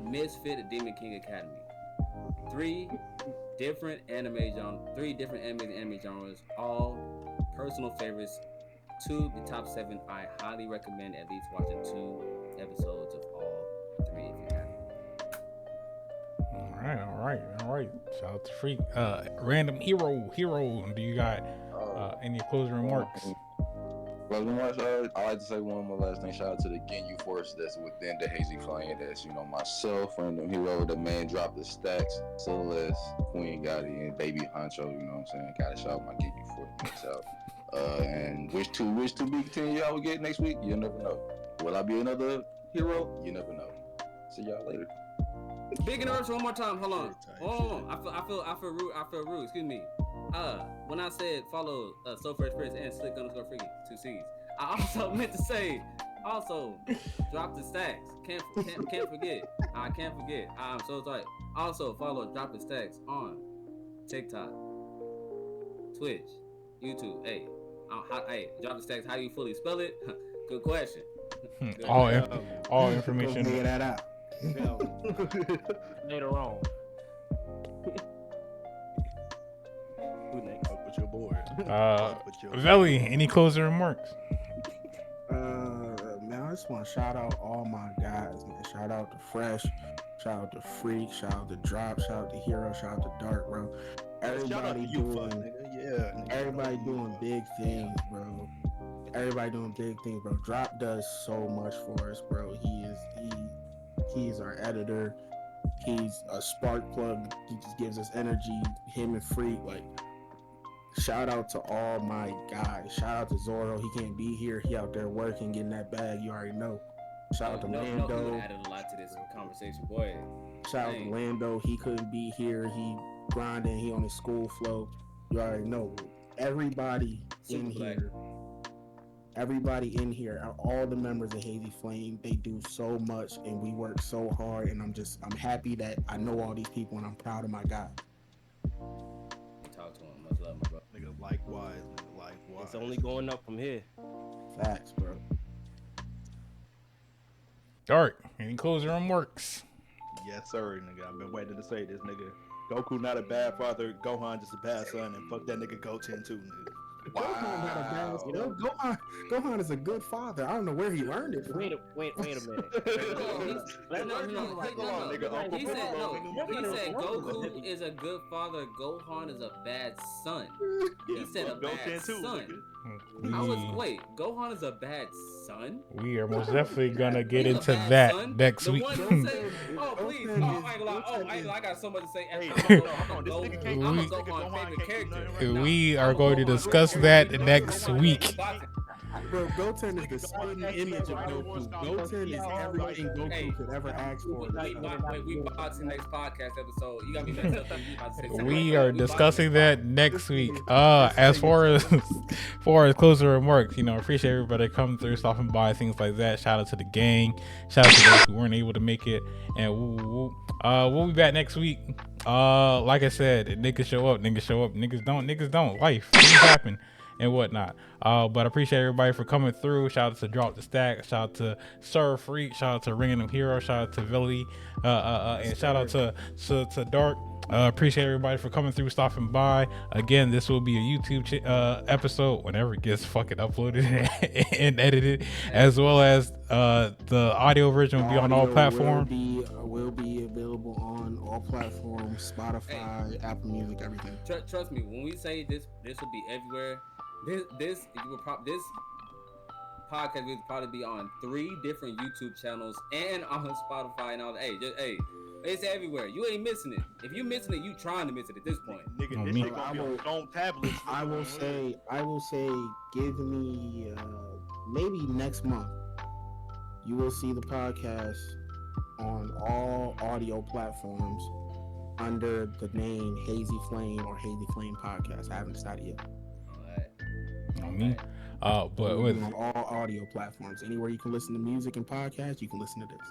Misfit the Demon King Academy. Three different anime genres, all personal favorites. To the top 7, I highly recommend at least watching 2 episodes of all 3 if you have. All right. Shout out to Freak. Random hero. Do you got any closing remarks? Closing remarks. I like to say one more last thing. Shout out to the Ginyu Force that's within the Hazy Flame. That's myself, Random Hero, the man drop the stacks, Celeste, Queen Gotti, and Baby Honcho. You know what I'm saying? Gotta shout out my Ginyu Force. Mix out. And wish to be continued. Y'all will get next week. You never know. Will I be another hero? You never know. See y'all later. Big interruption one more time. Hold on. I feel rude. Excuse me. When I said follow So Fresh Prince and Slick_Freaky 2 C's, I also meant to say also drop the stacks. Can't forget. I can't forget. I'm so sorry. Also follow Drop the Stacks on TikTok, Twitch, YouTube. Hey, Drop the Stacks. How do you fully spell it? Good question. All information. Figure that out. Later on. Who next? Fuck with your boy. Veli, any closing remarks? Man, I just want to shout out all my guys, man. Shout out to Fresh, shout out to Freak, shout out to Drop, shout out to Hero, shout out to Dark, bro. Everybody doing big things, bro. Everybody doing big things, bro. Drop does so much for us, bro. He's our editor. He's a spark plug. He just gives us energy. Him and Freak, like, shout out to all my guys. Shout out to Zoro. He can't be here. He out there working, getting that bag. You already know. Shout out to Lando. He added a lot to this conversation, boy. Shout out to Lando. He couldn't be here. He grinding. He on his school flow. You already know. Everybody in here, all the members of Hazy Flame, they do so much and we work so hard, and I'm happy that I know all these people and I'm proud of my guy. Talk to him. Much love, my bro. Nigga, likewise. It's only going up from here. Facts, bro. Dark, any closing remarks? Yes, sir, nigga. I've been waiting to say this, nigga. Goku not a bad father. Gohan just a bad son, and fuck that nigga Goten too, nigga. Wow. Gohan is a good father. I don't know where he learned it from. Wait a minute. He said Goku is a good father. Gohan is a bad son. He said a bad son. Gohan is a bad son? We are most definitely gonna get into that next week. Oh, please. I got so much to say. We are going to discuss that next week. Bro, Goten is the same image of Goku. Goten is everything Goku could ever ask for. We boxing next podcast episode. You got me messed up. We are discussing that next week. As far as closing remarks, appreciate everybody coming through, stopping by, things like that. Shout out to the gang. Shout out to those who weren't able to make it. And we'll be back next week. Like I said, niggas show up, niggas don't. Life, things happen and whatnot. But I appreciate everybody for coming through. Shout out to Drop the Stack. Shout out to Sir Freak. Shout out to Random Hero. Shout out to Vili. And shout out to Dark. Appreciate everybody for coming through, stopping by. Again, this will be a YouTube episode whenever it gets fucking uploaded and edited, as well as the audio version will be on all platforms. Will be available on all platforms: Spotify, Apple Music, everything. Trust me, when we say this will be everywhere. This podcast will probably be on 3 different YouTube channels and on Spotify and all that. It's everywhere. You ain't missing it. If you missing it, you trying to miss it at this point. Nigga, this shit gonna be on phone tablets. I will say, give me maybe next month. You will see the podcast on all audio platforms. under the name Hazy Flame or Hazy Flame Podcast. I haven't started yet. On me. But with on all audio platforms, anywhere you can listen to music and podcasts, you can listen to this.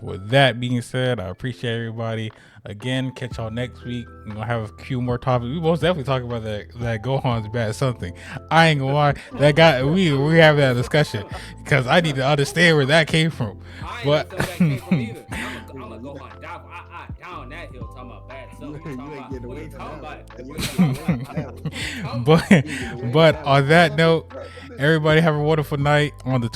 With that being said, I appreciate everybody. Again, catch y'all next week. We're gonna have a few more topics. We most definitely talk about that Gohan's bad something. I ain't gonna lie, that guy. We have that discussion because I need to understand where that came from. But I'm gonna go on down that hill talking about bad something. But on that note, everybody have a wonderful night on the.